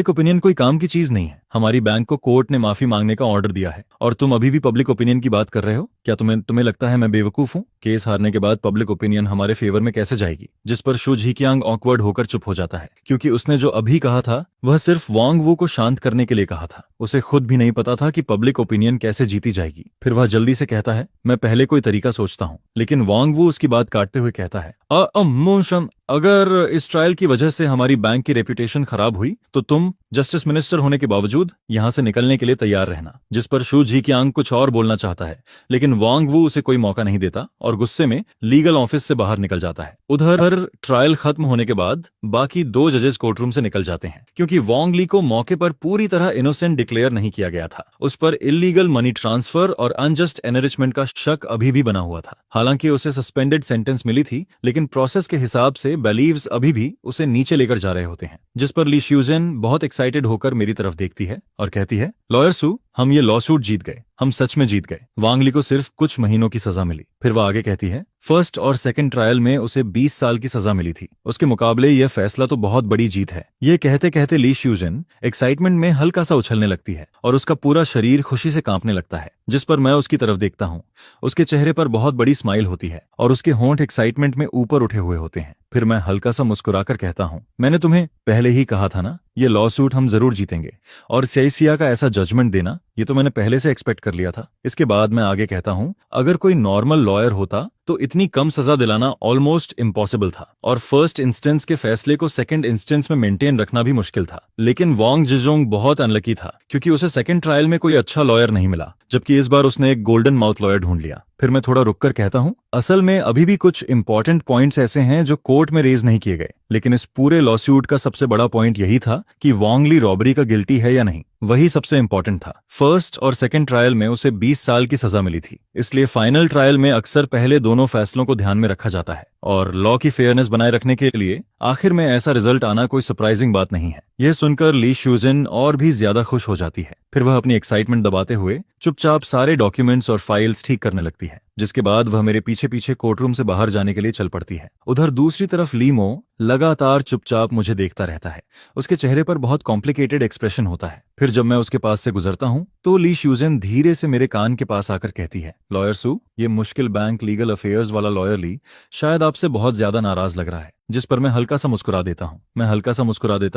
ओपिनियन कोई काम की चीज नहीं है। हमारी बैंक को कोर्ट ने माफी मांगने का ऑर्डर दिया है और तुम अभी भी पब्लिक ओपिनियन की बात कर रहे हो? क्या तुम्हें लगता है मैं बेवकूफ हूँ? केस हारने के बाद पब्लिक ओपिनियन हमारे फेवर में कैसे जाएगी? जिस पर शू जिक्यांग ऑकवर्ड होकर चुप हो जाता है, क्योंकि उसने जो अभी कहा था वह सिर्फ वांग वू को शांत करने के लिए कहा था। उसे खुद भी नहीं पता था कि पब्लिक ओपिनियन कैसे जीती जाएगी। फिर वह जल्दी से कहता है, मैं पहले कोई तरीका सोचता हूँ, लेकिन वांग वू उसकी बात काटते हुए कहता है, मोशन, अगर इस ट्रायल की वजह से हमारी बैंक की रेपुटेशन खराब हुई तो तुम जस्टिस मिनिस्टर होने के बावजूद यहां से निकलने के लिए तैयार रहना। जिस पर शू जिक्यांग कुछ और बोलना चाहता है, लेकिन वांग वू उसे कोई मौका नहीं देता और गुस्से में लीगल ऑफिस से बाहर निकल जाता है। उधर ट्रायल खत्म होने के बाद बाकी 2 जजेस कोर्टरूम से निकल जाते हैं, क्योंकि वांग ली को मौके पर पूरी तरह इनोसेंट डिक्लेयर नहीं किया गया था। उस पर इलीगल मनी ट्रांसफर और अनजस्ट एनरिचमेंट का शक अभी भी बना हुआ था। हालांकि उसे सस्पेंडेड सेंटेंस मिली थी, लेकिन प्रोसेस के हिसाब से बेलीव्स अभी भी उसे नीचे लेकर जा रहे होते हैं। जिस पर ली श्यूजेन बहुत एक्साइटेड होकर मेरी तरफ देखती है और कहती है, लॉयर सू, हम ये लॉसूट जीत गए, हम सच में जीत गए। वांग ली को सिर्फ कुछ महीनों की सजा मिली। फिर वह आगे कहती है, फर्स्ट और सेकंड ट्रायल में उसे 20 साल की सजा मिली थी, उसके मुकाबले यह फैसला तो बहुत बड़ी जीत है। ये कहते कहते ली श्यूजेन एक्साइटमेंट में हल्का सा उछलने लगती है और उसका पूरा शरीर खुशी से कांपने लगता है। जिस पर मैं उसकी तरफ देखता हूँ, उसके चेहरे पर बहुत बड़ी स्माइल होती है और उसके होंठ एक्साइटमेंट में ऊपर उठे हुए होते हैं। फिर मैं हल्का सा मुस्कुराकर कहता हूँ, मैंने तुम्हें पहले ही कहा था ना, ये लॉ सूट हम जरूर जीतेंगे, और सिया का ऐसा जजमेंट देना ये तो मैंने पहले से एक्सपेक्ट कर लिया था। इसके बाद मैं आगे कहता हूँ, अगर कोई नॉर्मल लॉयर होता तो इतनी कम सजा दिलाना ऑलमोस्ट इम्पॉसिबल था और फर्स्ट इंस्टेंस के फैसले को सेकंड इंस्टेंस में मेंटेन रखना भी मुश्किल था। लेकिन वांग जिजोंग बहुत अनलकी था, क्योंकि उसे सेकंड ट्रायल में कोई अच्छा लॉयर नहीं मिला, जबकि इस बार उसने एक गोल्डन माउथ लॉयर ढूंढ लिया। फिर मैं थोड़ा रुककर कहता हूँ, असल में अभी भी कुछ इंपॉर्टेंट पॉइंट्स ऐसे हैं जो कोर्ट में रेज नहीं किए गए, लेकिन इस पूरे लॉसूट का सबसे बड़ा पॉइंट यही था कि वांग ली रॉबरी का गिल्टी है या नहीं, वही सबसे इंपॉर्टेंट था। फर्स्ट और सेकंड ट्रायल में उसे 20 साल की सजा मिली थी, इसलिए फाइनल ट्रायल में अक्सर पहले दोनों फैसलों को ध्यान में रखा जाता है। और लॉ की फेयरनेस बनाए रखने के लिए आखिर में ऐसा रिजल्ट आना कोई सरप्राइजिंग बात नहीं है। यह सुनकर ली शूजिन और भी ज्यादा खुश हो जाती है। फिर वह अपनी एक्साइटमेंट दबाते हुए चुपचाप सारे डॉक्यूमेंट्स और फाइल्स ठीक करने लगती है, जिसके बाद वह मेरे पीछे पीछे कोर्टरूम से बाहर जाने के लिए चल पड़ती है। उधर दूसरी तरफ लीमो लगातार चुपचाप मुझे देखता रहता है। उसके चेहरे पर बहुत कॉम्प्लिकेटेड एक्सप्रेशन होता है। फिर जब मैं उसके पास से गुजरता हूँ तो ली शूजिन धीरे से मेरे कान के पास आकर कहती है, लॉयर सू, ये मुश्किल बैंक लीगल अफेयर्स वाला लॉयर ली शायद आपसे बहुत ज्यादा नाराज लग रहा है। जिस पर मैं हल्का सा मुस्कुरा देता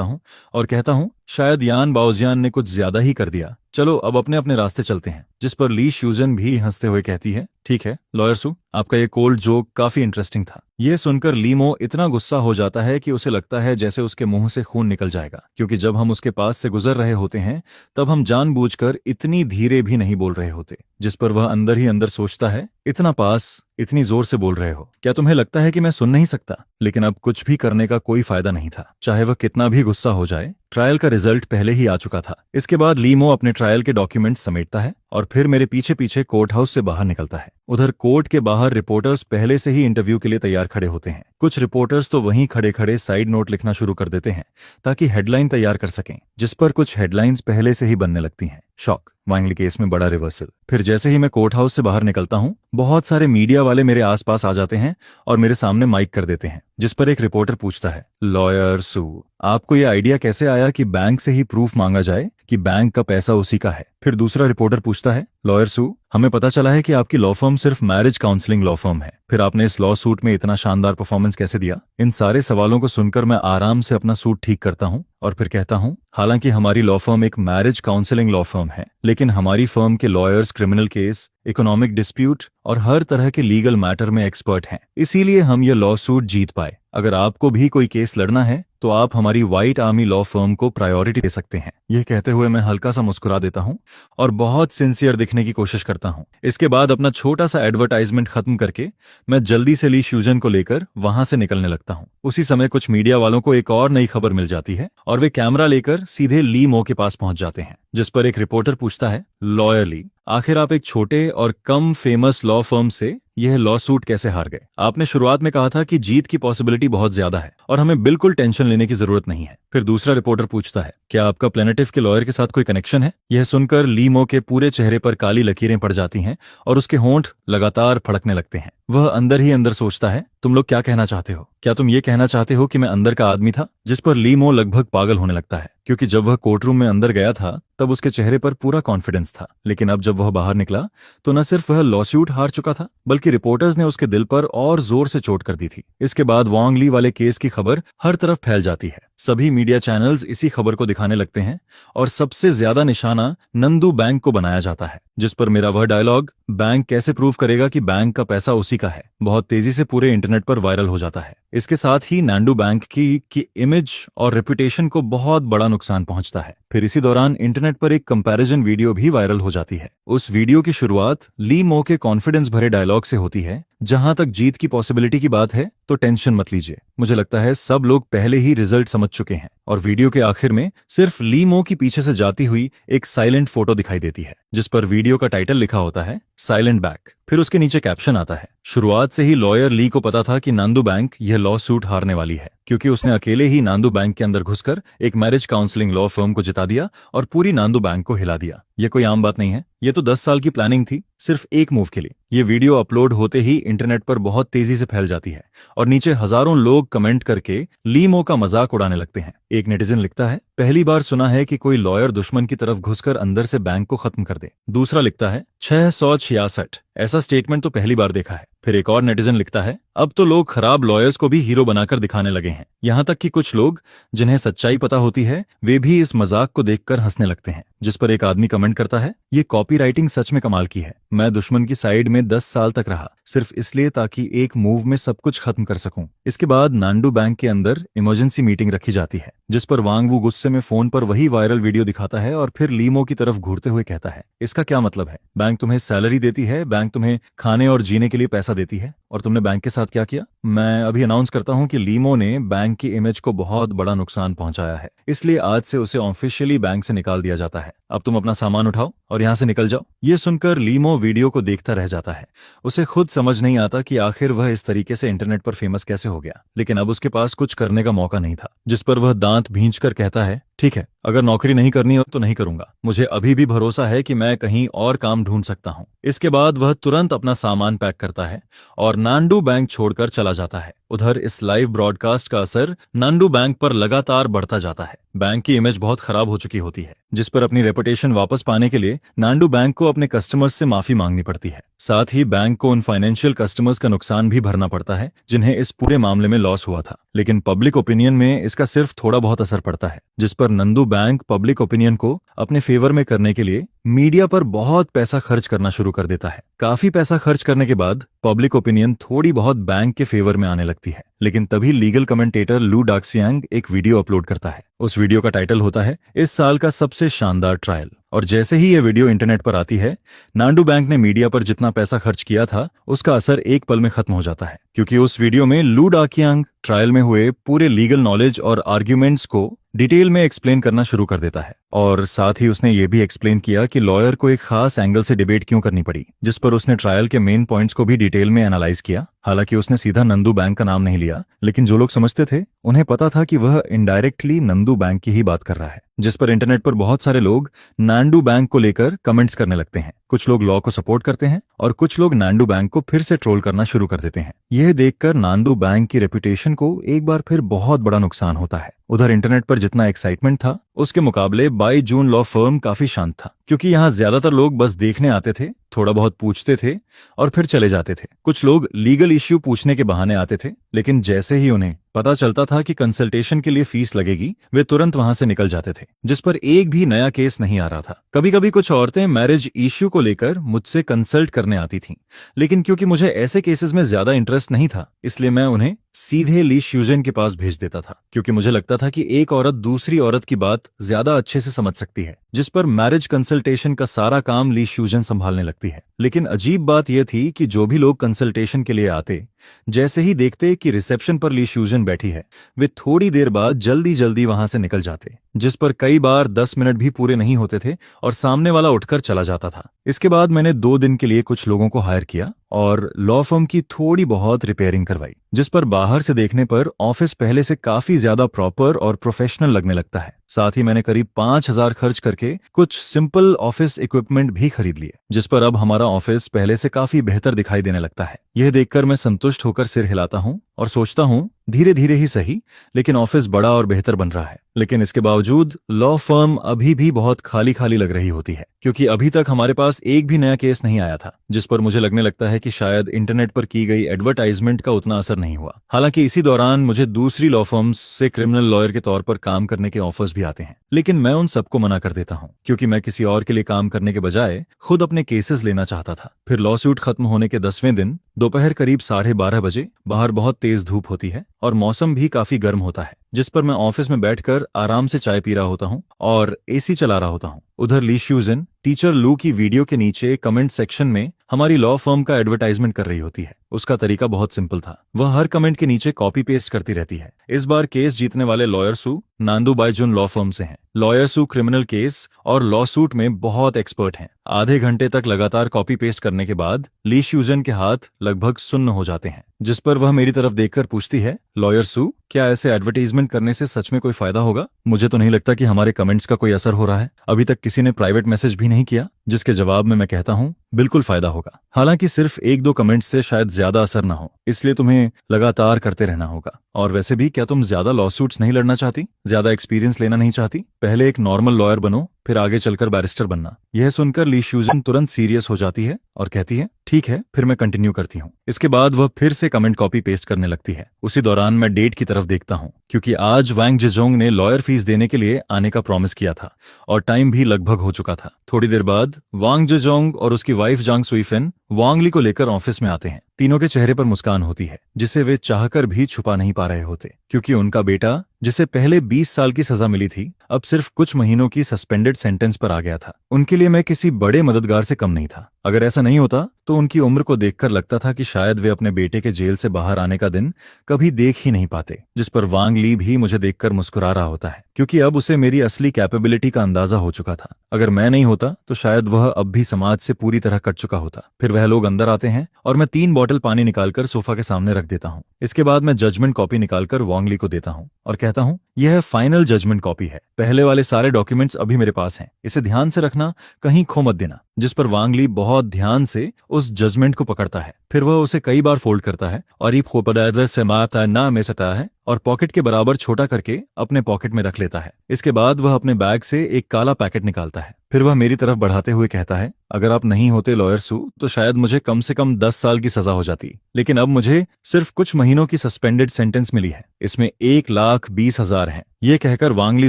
हूँ और कहता हूँ, शायद यान बाओजियान ने कुछ ज्यादा ही कर दिया। चलो अब अपने अपने रास्ते चलते हैं। जिस पर ली शूजन भी हंसते हुए कहती है, ठीक है लॉयर सू, आपका ये कोल्ड जोक काफी इंटरेस्टिंग था। ये सुनकर लीमो इतना गुस्सा हो जाता है कि उसे लगता है जैसे उसके मुंह से खून निकल जाएगा, क्योंकि जब हम उसके पास से गुजर रहे होते हैं तब हम जानबूझकर इतनी धीरे भी नहीं बोल रहे होते। जिस पर वह अंदर ही अंदर सोचता है, इतना पास, इतनी जोर से बोल रहे हो, क्या तुम्हें लगता है कि मैं सुन नहीं सकता? लेकिन अब कुछ भी करने का कोई फायदा नहीं था, चाहे वह कितना भी गुस्सा हो जाए। ट्रायल का रिजल्ट पहले ही आ चुका था। इसके बाद लीमो अपने ट्रायल के डॉक्यूमेंट्स समेटता है और फिर मेरे पीछे पीछे कोर्ट हाउस से बाहर निकलता है। उधर कोर्ट के बाहर रिपोर्टर्स पहले से ही इंटरव्यू के लिए तैयार खड़े होते हैं। कुछ रिपोर्टर्स तो वहीं खड़े खड़े साइड नोट लिखना शुरू कर देते हैं ताकि हेडलाइन तैयार कर सकें, जिस पर कुछ हेडलाइंस पहले से ही बनने लगती हैं। शॉक, वांगली केस में बड़ा रिवर्सल। फिर जैसे ही मैं कोर्ट हाउस से बाहर निकलता हूँ, बहुत सारे मीडिया वाले मेरे आसपास आ जाते हैं और मेरे सामने माइक कर देते हैं। जिस पर एक रिपोर्टर पूछता है, लॉयर सू, आपको ये आइडिया कैसे आया कि बैंक से ही प्रूफ मांगा जाए कि बैंक का पैसा उसी का है? फिर दूसरा रिपोर्टर पूछता है, लॉयर सू, हमें पता चला है कि आपकी लॉ फर्म सिर्फ मैरिज काउंसलिंग लॉ फर्म है, फिर आपने इस लॉ सूट में इतना शानदार परफॉर्मेंस कैसे दिया? इन सारे सवालों को सुनकर मैं आराम से अपना सूट ठीक करता हूँ और फिर कहता हूँ, हालांकि हमारी लॉ फर्म एक मैरिज काउंसलिंग लॉ फर्म है, लेकिन हमारी फर्म के lawyers criminal case, economic dispute और हर तरह के लीगल मैटर में एक्सपर्ट हैं। इसीलिए हम ये लॉ सूट जीत पाए। अगर आपको भी कोई केस लड़ना है तो आप हमारी व्हाइट आर्मी लॉ फर्म को प्रायोरिटी दे सकते हैं। यह कहते हुए मैं हल्का सा मुस्कुरा देता हूँ और बहुत सिंसियर दिखने की कोशिश करता हूँ। इसके बाद अपना छोटा सा एडवर्टाइजमेंट खत्म करके मैं जल्दी से ली शूजन को लेकर वहां से निकलने लगता हूँ। उसी समय कुछ मीडिया वालों को एक और नई खबर मिल जाती है और वे कैमरा लेकर सीधे ली मो के पास पहुंच जाते हैं। जिस पर एक रिपोर्टर पूछता है, लॉयर ली, आखिर आप एक छोटे और कम फेमस लॉ फर्म से यह लॉ सूट कैसे हार गए? आपने शुरुआत में कहा था कि जीत की पॉसिबिलिटी बहुत ज्यादा है और हमें बिल्कुल टेंशन लेने की जरूरत नहीं है। फिर दूसरा रिपोर्टर पूछता है, क्या आपका प्लेनेटिव के लॉयर के साथ कोई कनेक्शन है? यह सुनकर लीमो के पूरे चेहरे पर काली लकीरें पड़ जाती हैं और उसके होंठ लगातार फड़कने लगते हैं। वह अंदर ही अंदर सोचता है, तुम लोग क्या कहना चाहते हो? क्या तुम ये कहना चाहते हो कि मैं अंदर का आदमी था? जिस पर लीमो लगभग पागल होने लगता है, क्योंकि जब वह कोर्टरूम में अंदर गया था तब उसके चेहरे पर पूरा कॉन्फिडेंस था, लेकिन अब जब वह बाहर निकला तो न सिर्फ वह लॉसूट हार चुका था, बल्कि रिपोर्टर्स ने उसके दिल पर और जोर से चोट कर दी थी। इसके बाद वांग ली वाले केस की खबर हर तरफ फैल जाती है। सभी मीडिया चैनल्स इसी खबर को दिखाने लगते हैं और सबसे ज्यादा निशाना नंदू बैंक को बनाया जाता है। जिस पर मेरा वह डायलॉग, बैंक कैसे प्रूव करेगा कि बैंक का पैसा उसी का है, बहुत तेजी से पूरे इंटरनेट पर वायरल हो जाता है। इसके साथ ही नांडू बैंक की इमेज और रेपुटेशन को बहुत बड़ा नुकसान पहुंचता है। फिर इसी दौरान इंटरनेट पर एक कंपैरिजन वीडियो भी वायरल हो जाती है। उस वीडियो की शुरुआत ली मो के कॉन्फिडेंस भरे डायलॉग से होती है, जहां तक जीत की पॉसिबिलिटी की बात है तो टेंशन मत लीजिए, मुझे लगता है सब लोग पहले ही रिजल्ट समझ चुके हैं। और वीडियो के आखिर में सिर्फ ली मो की पीछे से जाती हुई एक साइलेंट फोटो दिखाई देती है, जिस पर वीडियो का टाइटल लिखा होता है, साइलेंट बैक। फिर उसके नीचे कैप्शन आता है, शुरुआत से ही लॉयर ली को पता था कि नांदू बैंक यह लॉ सूट हारने वाली है, क्योंकि उसने अकेले ही नांदू बैंक के अंदर घुसकर एक मैरिज काउंसलिंग लॉ फर्म को जिता दिया और पूरी नांदू बैंक को हिला दिया। ये कोई आम बात नहीं है, ये तो 10 साल की प्लानिंग थी सिर्फ एक मूव के लिए। ये वीडियो अपलोड होते ही इंटरनेट पर बहुत तेजी से फैल जाती है और नीचे हजारों लोग कमेंट करके लीमो का मजाक उड़ाने लगते हैं। एक नेटिजन लिखता है, पहली बार सुना है कि कोई लॉयर दुश्मन की तरफ घुसकर अंदर से बैंक को खत्म कर दे। दूसरा लिखता है, 666, ऐसा स्टेटमेंट तो पहली बार देखा है। फिर एक और नेटिजन लिखता है, अब तो लोग खराब लॉयर्स को भी हीरो बनाकर दिखाने लगे हैं। यहाँ तक कि कुछ लोग जिन्हें सच्चाई पता होती है वे भी इस मजाक को देखकर हंसने लगते हैं। जिस पर एक आदमी कमेंट करता है, ये कॉपीराइटिंग सच में कमाल की है। मैं दुश्मन की साइड में 10 साल तक रहा सिर्फ इसलिए ताकि एक मूव में सब कुछ खत्म कर सकूं। इसके बाद नांडू बैंक के अंदर इमरजेंसी मीटिंग रखी जाती है, जिस पर वांग वू गुस्से में फोन पर वही वायरल वीडियो दिखाता है और फिर लीमो की तरफ घूरते हुए कहता है, इसका क्या मतलब है? बैंक तुम्हें सैलरी देती है, बैंक तुम्हें खाने और जीने के लिए पैसा देती है, और तुमने बैंक के साथ क्या किया? मैं अभी अनाउंस करता हूं कि लीमो ने बैंक की इमेज को बहुत बड़ा नुकसान पहुंचाया है, इसलिए आज से उसे ऑफिशियली बैंक से निकाल दिया जाता है। अब तुम अपना सामान उठाओ और यहां से निकल जाओ। ये सुनकर लीमो वीडियो को देखता रह जाता है। उसे खुद समझ नहीं आता कि आखिर वह इस तरीके से इंटरनेट पर फेमस कैसे हो गया, लेकिन अब उसके पास कुछ करने का मौका नहीं था, जिस पर वह दांत भींचकर कहता है, ठीक है, अगर नौकरी नहीं करनी हो तो नहीं करूंगा, मुझे अभी भी भरोसा है कि मैं कहीं और काम ढूंढ सकता हूं। इसके बाद वह तुरंत अपना सामान पैक करता है और नांडू बैंक छोड़कर चला जाता है। उधर इस लाइव ब्रॉडकास्ट का असर नांडू बैंक पर लगातार बढ़ता जाता है। बैंक की इमेज बहुत खराब हो चुकी होती है, जिस पर अपनी रेपुटेशन वापस पाने के लिए नांडू बैंक को अपने कस्टमर्स से माफी मांगनी पड़ती है। साथ ही बैंक को उन फाइनेंशियल कस्टमर्स का नुकसान भी भरना पड़ता है जिन्हें इस पूरे मामले में लॉस हुआ था। लेकिन पब्लिक ओपिनियन में इसका सिर्फ थोड़ा बहुत असर पड़ता है, जिस पर नंदू बैंक पब्लिक ओपिनियन को अपने फेवर में करने के लिए मीडिया पर बहुत पैसा खर्च करना शुरू कर देता है। काफी पैसा खर्च करने के बाद पब्लिक ओपिनियन थोड़ी बहुत बैंक के फेवर में आने लगती है। लेकिन तभी लीगल कमेंटेटर लू डाक्सियांग एक वीडियो अपलोड करता है। उस वीडियो का टाइटल होता है, इस साल का सबसे शानदार ट्रायल। और जैसे ही यह वीडियो इंटरनेट पर आती है, नांडू बैंक ने मीडिया पर जितना पैसा खर्च किया था उसका असर एक पल में खत्म हो जाता है, क्योंकि उस वीडियो में लू डाकियांग ट्रायल में हुए पूरे लीगल नॉलेज और आर्ग्यूमेंट्स को डिटेल में एक्सप्लेन करना शुरू कर देता है। और साथ ही उसने ये भी एक्सप्लेन किया कि लॉयर को एक खास एंगल से डिबेट क्यों करनी पड़ी, जिस पर उसने ट्रायल के मेन पॉइंट्स को भी डिटेल में एनालाइज किया। हालांकि उसने सीधा नंदू बैंक का नाम नहीं लिया, लेकिन जो लोग समझते थे उन्हें पता था कि वह इनडायरेक्टली नंदू बैंक की ही बात कर रहा है। जिस पर इंटरनेट पर बहुत सारे लोग नांडू बैंक को लेकर कमेंट्स करने लगते हैं। कुछ लोग लॉ को सपोर्ट करते हैं और कुछ लोग नांडू बैंक को फिर से ट्रोल करना शुरू कर देते हैं। यह देखकर नांडू बैंक की रेपुटेशन को एक बार फिर बहुत बड़ा नुकसान होता है। उधर इंटरनेट पर जितना एक्साइटमेंट था उसके मुकाबले बाई जून लॉ फर्म काफी शांत था, क्योंकि यहाँ ज्यादातर लोग बस देखने आते थे, थोड़ा बहुत पूछते थे और फिर चले जाते थे। कुछ लोग लीगल इश्यू पूछने के बहाने आते थे, लेकिन जैसे ही उन्हें पता चलता था कि कंसल्टेशन के लिए फीस लगेगी, वे तुरंत वहां से निकल जाते थे, जिस पर एक भी नया केस नहीं आ रहा था। कभी कभी कुछ औरतें मैरिज इश्यू को लेकर मुझसे कंसल्ट करने आती थीं, लेकिन क्योंकि मुझे ऐसे केसेस में ज्यादा इंटरेस्ट नहीं था, इसलिए मैं उन्हें सीधे ली श्यूजन के पास भेज देता था, क्योंकि मुझे लगता था कि एक औरत दूसरी औरत की बात ज्यादा अच्छे से समझ सकती है। जिस पर मैरिज कंसल्टेशन का सारा काम ली श्यूजन संभालने लगती है। लेकिन अजीब बात यह थी कि जो भी लोग कंसल्टेशन के लिए आते, जैसे ही देखते कि रिसेप्शन पर ली श्यूजन बैठी है, वे थोड़ी देर बाद जल्दी जल्दी वहां से निकल जाते, जिस पर कई बार 10 मिनट भी पूरे नहीं होते थे और सामने वाला उठकर चला जाता था। इसके बाद मैंने 2 दिन के लिए कुछ लोगों को हायर किया और लॉ फर्म की थोड़ी बहुत रिपेयरिंग करवाई, जिस पर बाहर से देखने पर ऑफिस पहले से काफी ज्यादा प्रॉपर और प्रोफेशनल लगने लगता है। साथ ही मैंने करीब 5,000 खर्च करके कुछ सिंपल ऑफिस इक्विपमेंट भी खरीद लिए, जिस पर अब हमारा ऑफिस पहले से काफी बेहतर दिखाई देने लगता है। यह देखकर मैं संतुष्ट होकर सिर हिलाता हूँ और सोचता हूँ, धीरे धीरे ही सही, लेकिन ऑफिस बड़ा और बेहतर बन रहा है। लेकिन इसके बावजूद लॉ फर्म अभी भी बहुत खाली खाली लग रही होती है, क्योंकि अभी तक हमारे पास एक भी नया केस नहीं आया था, जिस पर मुझे लगने लगता है कि शायद इंटरनेट पर की गई एडवर्टाइजमेंट का उतना असर नहीं हुआ। हालांकि इसी दौरान मुझे दूसरी लॉ फर्म्स से क्रिमिनल लॉयर के तौर पर काम करने के ऑफर्स भी आते हैं, लेकिन मैं उन सबको मना कर देता हूँ, क्योंकि मैं किसी और के लिए काम करने के बजाय खुद अपने केसेस लेना चाहता था। फिर लॉ सूट खत्म होने के 10वें दिन दोपहर करीब 12:30 बजे बाहर बहुत तेज धूप होती है और मौसम भी काफी गर्म होता है, जिस पर मैं ऑफिस में बैठकर आराम से चाय पी रहा होता हूँ और एसी चला रहा होता हूँ। उधर ली श्यूजन टीचर लू की वीडियो के नीचे कमेंट सेक्शन में हमारी लॉ फर्म का एडवर्टाइजमेंट कर रही होती है। उसका तरीका बहुत सिंपल था, वह हर कमेंट के नीचे कॉपी पेस्ट करती रहती है। इस बार केस जीतने वाले लॉयर सू नांदू बाईजुन लॉ फर्म से हैं। लॉयर सू क्रिमिनल केस और लॉ सूट में बहुत एक्सपर्ट हैं। आधे घंटे तक लगातार कॉपी पेस्ट करने के बाद ली श्यूजन के हाथ लगभग सुन्न हो जाते हैं, जिस पर वह मेरी तरफ देखकर पूछती है, लॉयर सू, क्या ऐसे एडवर्टाइजमेंट करने से सच में कोई फायदा होगा? मुझे तो नहीं लगता कि हमारे कमेंट्स का कोई असर हो रहा है। अभी तक किसी ने प्राइवेट मैसेज भी नहीं किया। जिसके जवाब में मैं कहता हूँ, बिल्कुल फायदा होगा। हालांकि सिर्फ 1-2 कमेंट्स से शायद ज्यादा असर ना हो, इसलिए तुम्हें लगातार करते रहना होगा। और वैसे भी क्या तुम ज्यादा लॉसूट्स नहीं लड़ना चाहती? ज्यादा एक्सपीरियंस लेना नहीं चाहती? पहले एक नॉर्मल लॉयर बनो, फिर आगे चलकर बैरिस्टर बनना। यह सुनकर ली श्यूजन तुरंत सीरियस हो जाती है और कहती है, ठीक है, फिर मैं कंटिन्यू करती हूँ। इसके बाद वह फिर से कमेंट कॉपी पेस्ट करने लगती है। उसी दौरान मैं डेट की तरफ देखता हूँ, क्योंकि आज वांग जेजोंग ने लॉयर फीस देने के लिए आने का प्रॉमिस किया था और टाइम भी लगभग हो चुका था। थोड़ी देर बाद वांग जेजोंग और उसकी वाइफ जांग सुईफेन वांग ली को लेकर ऑफिस में आते हैं। तीनों के चेहरे पर मुस्कान होती है, जिसे वे चाहकर भी छुपा नहीं पा रहे होते, क्योंकि उनका बेटा जिसे पहले 20 साल की सजा मिली थी, अब सिर्फ कुछ महीनों की सस्पेंडेड सेंटेंस पर आ गया था। उनके लिए मैं किसी बड़े मददगार से कम नहीं था। अगर ऐसा नहीं होता तो उनकी उम्र को देखकर लगता था कि शायद वे अपने बेटे के जेल से बाहर आने का दिन कभी देख ही नहीं पाते। जिस पर वांग ली भी मुझे देखकर मुस्कुरा रहा होता है, क्योंकि अब उसे मेरी असली कैपेबिलिटी का अंदाजा हो चुका था। अगर मैं नहीं होता तो शायद वह अब भी समाज से पूरी तरह कट चुका होता। फिर वह लोग अंदर आते हैं और मैं 3 बॉटल पानी निकालकर सोफा के सामने रख देता हूँ। इसके बाद मैं जजमेंट कॉपी निकालकर वांग ली को देता हूँ और कहता हूँ, यह फाइनल जजमेंट कॉपी है। पहले वाले सारे डॉक्यूमेंट्स अभी मेरे पास हैं, इसे ध्यान से रखना, कहीं खो मत देना। जिस पर वांग ली बहुत ध्यान से उस जजमेंट को पकड़ता है, फिर वह उसे कई बार फोल्ड करता है और से माता ना में सता है और पॉकेट के बराबर छोटा करके अपने पॉकेट में रख लेता है। इसके बाद वह अपने बैग से एक काला पैकेट निकालता है। फिर वह मेरी तरफ बढ़ाते हुए कहता है, अगर आप नहीं होते लॉयर सू तो शायद मुझे कम से कम 10 साल की सजा हो जाती, लेकिन अब मुझे सिर्फ कुछ महीनों की सस्पेंडेड सेंटेंस मिली है। इसमें 1,20,000 हैं। ये कहकर वांग ली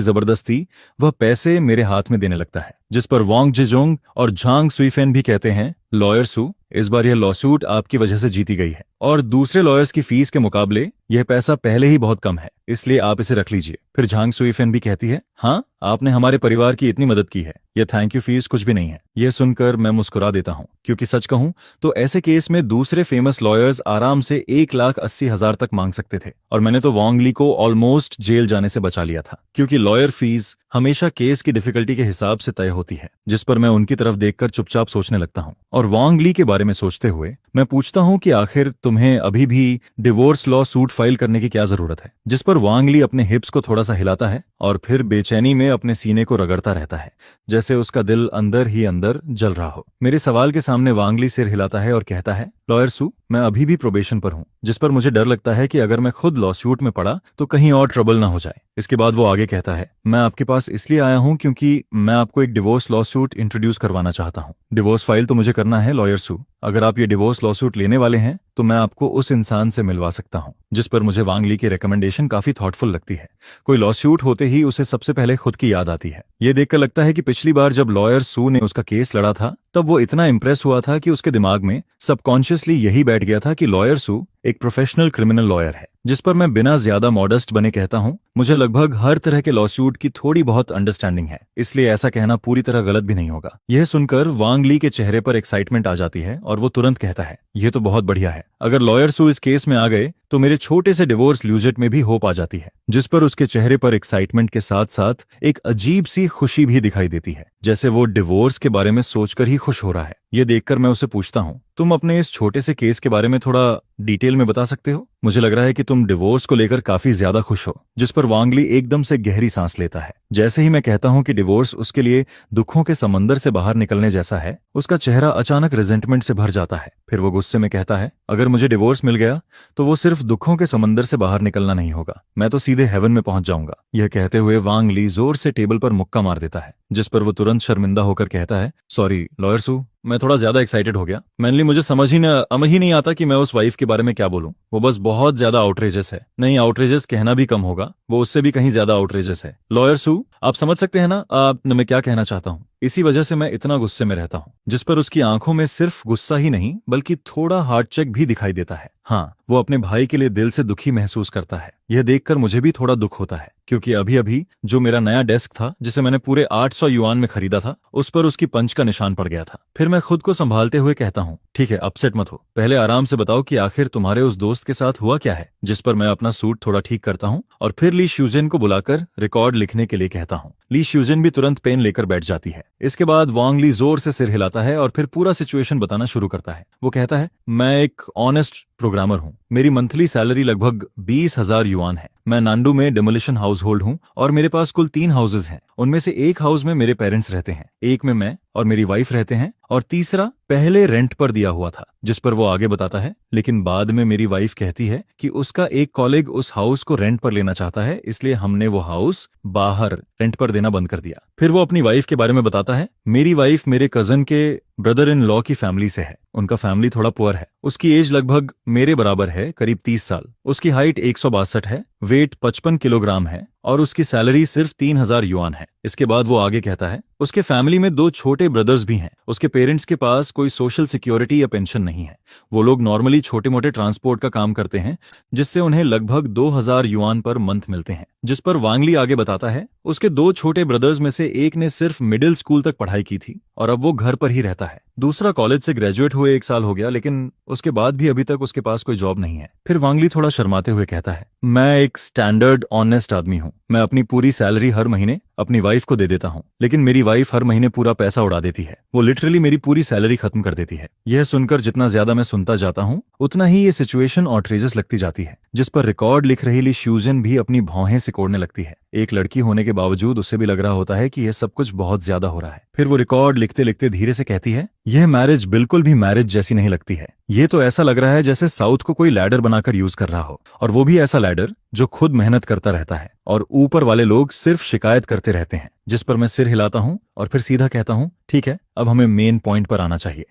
जबरदस्ती वह पैसे मेरे हाथ में देने लगता है। जिस पर वांग जिजोंग और झांग सुईफेन भी कहते हैं, लॉयर सू, इस बार यह लॉसूट आपकी वजह से जीती गई है और दूसरे लॉयर्स की फीस के मुकाबले यह पैसा पहले ही बहुत कम है, इसलिए आप इसे रख लीजिए। फिर झांग सुईफेन भी कहती है, हाँ, आपने हमारे परिवार की इतनी मदद की है, यह थैंक यू फीस कुछ भी नहीं है। यह सुनकर मैं मुस्कुरा देता हूँ, क्योंकि सच कहूं तो ऐसे केस में दूसरे फेमस लॉयर्स आराम से 1,80,000 तक मांग सकते थे और मैंने तो वांग ली को ऑलमोस्ट जेल जाने से बचा लिया था, क्योंकि लॉयर फीस हमेशा केस की डिफिकल्टी के हिसाब से तय होती है। जिस पर मैं उनकी तरफ देखकर चुपचाप सोचने लगता हूँ और वांग ली के बारे में सोचते हुए मैं पूछता हूँ कि आखिर तुम्हें अभी भी डिवोर्स लॉ सूट फाइल करने की क्या जरूरत है। जिस पर वांग ली अपने हिप्स को थोड़ा सा हिलाता है और फिर बेचैनी में अपने सीने को रगड़ता रहता है, जैसे उसका दिल अंदर ही अंदर जल रहा हो। मेरे सवाल के सामने वांग ली सिर हिलाता है और कहता है, लॉयर सू, मैं अभी भी प्रोबेशन पर हूँ। जिस पर मुझे डर लगता है कि अगर मैं खुद लॉसूट में पड़ा तो कहीं और ट्रबल ना हो जाए। इसके बाद वो आगे कहता है, मैं आपके पास इसलिए आया हूँ क्योंकि मैं आपको एक डिवोर्स लॉसूट इंट्रोड्यूस करवाना चाहता हूँ। डिवोर्स फाइल तो मुझे करना है लॉयर सू। अगर आप ये डिवोर्स लॉसूट लेने वाले हैं तो मैं आपको उस इंसान से मिलवा सकता हूँ। जिस पर मुझे वांग ली की रिकमेंडेशन काफी थॉटफुल लगती है। कोई लॉसूट होते ही उसे सबसे पहले खुद की याद आती है। ये देखकर लगता है कि पिछली बार जब लॉयर सू ने उसका केस लड़ा था तब वो इतना इम्प्रेस हुआ था कि उसके दिमाग में सबकॉन्शियसली यही बैठ गया था कि लॉयर सू एक प्रोफेशनल क्रिमिनल लॉयर है। जिस पर मैं बिना ज्यादा मॉडेस्ट बने कहता हूँ, मुझे लगभग हर तरह के लॉसूट की थोड़ी बहुत अंडरस्टैंडिंग है, इसलिए ऐसा कहना पूरी तरह गलत भी नहीं होगा। यह सुनकर वांग ली के चेहरे पर एक्साइटमेंट आ जाती है और वो तुरंत कहता है, यह तो बहुत बढ़िया है। अगर लॉयर सू इस केस में आ गए तो मेरे छोटे से डिवोर्स ल्यूजेट में भी होप आ जाती है। जिस पर उसके चेहरे पर एक्साइटमेंट के साथ साथ एक अजीब सी खुशी भी दिखाई देती है, जैसे वो डिवोर्स के बारे में सोचकर ही खुश हो रहा है। ये देखकर मैं उसे पूछता हूँ, तुम अपने इस छोटे से केस के बारे में थोड़ा डिटेल में बता सकते हो? मुझे लग रहा है कि तुम डिवोर्स को लेकर काफी ज्यादा खुश हो। जिस पर वांग ली एकदम से गहरी सांस लेता है। जैसे ही मैं कहता हूं कि डिवोर्स उसके लिए दुखों के समंदर से बाहर निकलने जैसा है, उसका चेहरा अचानक रिजेंटमेंट से भर जाता है। फिर वो गुस्से में कहता है, अगर मुझे डिवोर्स मिल गया तो वो सिर्फ दुखों के समंदर से बाहर निकलना नहीं होगा, मैं तो सीधे हेवन में पहुंच जाऊंगा। यह कहते हुए वांग ली जोर से टेबल पर मुक्का मार देता है। जिस पर वो तुरंत शर्मिंदा होकर कहता है, सॉरी लॉयर सू, मैं थोड़ा ज्यादा एक्साइटेड हो गया। मेनली मुझे समझ ही नहीं आता कि मैं उस वाइफ के बारे में क्या बोलूं। वो बस बहुत ज्यादा आउटरेजस है। नहीं, आउटरेजस कहना भी कम होगा, वो उससे भी कहीं ज्यादा आउटरेजस है। लॉयर सू, आप समझ सकते हैं ना मैं क्या कहना चाहता हूँ। इसी वजह से मैं इतना गुस्से में रहता हूँ। जिस पर उसकी आंखों में सिर्फ गुस्सा ही नहीं बल्कि थोड़ा हार्ट चेक भी दिखाई देता है। हाँ, वो अपने भाई के लिए दिल से दुखी महसूस करता है। यह देखकर मुझे भी थोड़ा दुख होता है, क्योंकि अभी अभी जो मेरा नया डेस्क था जिसे मैंने पूरे 800 युआन में खरीदा था, उस पर उसकी पंच का निशान पड़ गया था। फिर मैं खुद को संभालते हुए कहता हूँ, ठीक है, अपसेट मत हो, पहले आराम से बताओ कि आखिर तुम्हारे उस दोस्त के साथ हुआ क्या है। जिस पर मैं अपना सूट थोड़ा ठीक करता हूँ और फिर ली श्यूजेन को बुलाकर रिकॉर्ड लिखने के लिए कहता हूँ। ली श्यूजेन भी तुरंत पेन लेकर बैठ जाती है। इसके बाद वांग ली जोर से सिर हिलाता है और फिर पूरा सिचुएशन बताना शुरू करता है। वो कहता है, मैं एक ऑनेस्ट प्रोग्रामर हूँ। मेरी मंथली सैलरी लगभग 20,000 युआन है। मैं नांडू में डेमोलिशन हाउस होल्ड हूँ और मेरे पास कुल 3 हाउसेज हैं। उनमें से एक हाउस में मेरे पेरेंट्स रहते हैं, एक में मैं और मेरी वाइफ रहते हैं और तीसरा पहले रेंट पर दिया हुआ था। जिस पर वो आगे बताता है, लेकिन बाद में मेरी वाइफ कहती है कि उसका एक कॉलेग उस हाउस को रेंट पर लेना चाहता है, इसलिए हमने वो हाउस बाहर रेंट पर देना बंद कर दिया। फिर वो अपनी वाइफ के बारे में बताता है। मेरी वाइफ मेरे कजन के ब्रदर इन लॉ की फैमिली से है। उनका फैमिली थोड़ा पुअर है। उसकी एज लगभग मेरे बराबर है, करीब 30 साल। उसकी हाइट 162 है। वेट 55 किलोग्राम है और उसकी सैलरी सिर्फ 3,000 युआन है। इसके बाद वो आगे कहता है उसके फैमिली में 2 छोटे ब्रदर्स भी हैं। उसके पेरेंट्स के पास कोई सोशल सिक्योरिटी या पेंशन नहीं है। वो लोग नॉर्मली छोटे मोटे ट्रांसपोर्ट का काम करते हैं, जिससे उन्हें लगभग 2,000 युआन पर मंथ मिलते हैं। जिस पर वांगली आगे बताता है उसके 2 छोटे ब्रदर्स में से एक ने सिर्फ मिडिल स्कूल तक पढ़ाई की थी और अब वो घर पर ही रहता है। दूसरा कॉलेज से ग्रेजुएट हुए 1 साल हो गया, लेकिन उसके बाद भी अभी तक उसके पास कोई जॉब नहीं है। फिर वांगली थोड़ा शर्माते हुए कहता है, मैं एक स्टैंडर्ड ऑनेस्ट आदमी हूँ। मैं अपनी पूरी सैलरी हर महीने अपनी वाइफ को दे देता हूँ, लेकिन मेरी वाइफ हर महीने पूरा पैसा उड़ा देती है। वो लिटरली मेरी पूरी सैलरी खत्म कर देती है। यह सुनकर जितना ज्यादा मैं सुनता जाता हूँ उतना ही ये सिचुएशन ऑट्रेजस लगती जाती है। जिस पर रिकॉर्ड लिख रही ली श्यूजन भी अपनी भौहें सिकोड़ने लगती है। एक लड़की होने के बावजूद उसे भी लग रहा होता है कि यह सब कुछ बहुत ज्यादा हो रहा है। फिर वो रिकॉर्ड लिखते लिखते धीरे से कहती है, यह मैरिज बिल्कुल भी मैरिज जैसी नहीं लगती है। ये तो ऐसा लग रहा है जैसे साउथ को कोई लैडर बनाकर यूज कर रहा हो, और वो भी ऐसा लैडर जो खुद मेहनत करता रहता है और ऊपर वाले लोग सिर्फ शिकायत करते रहते हैं। जिस पर मैं सिर हिलाता हूँ और फिर सीधा कहता हूँ, ठीक है, अब हमें मेन पॉइंट पर आना चाहिए।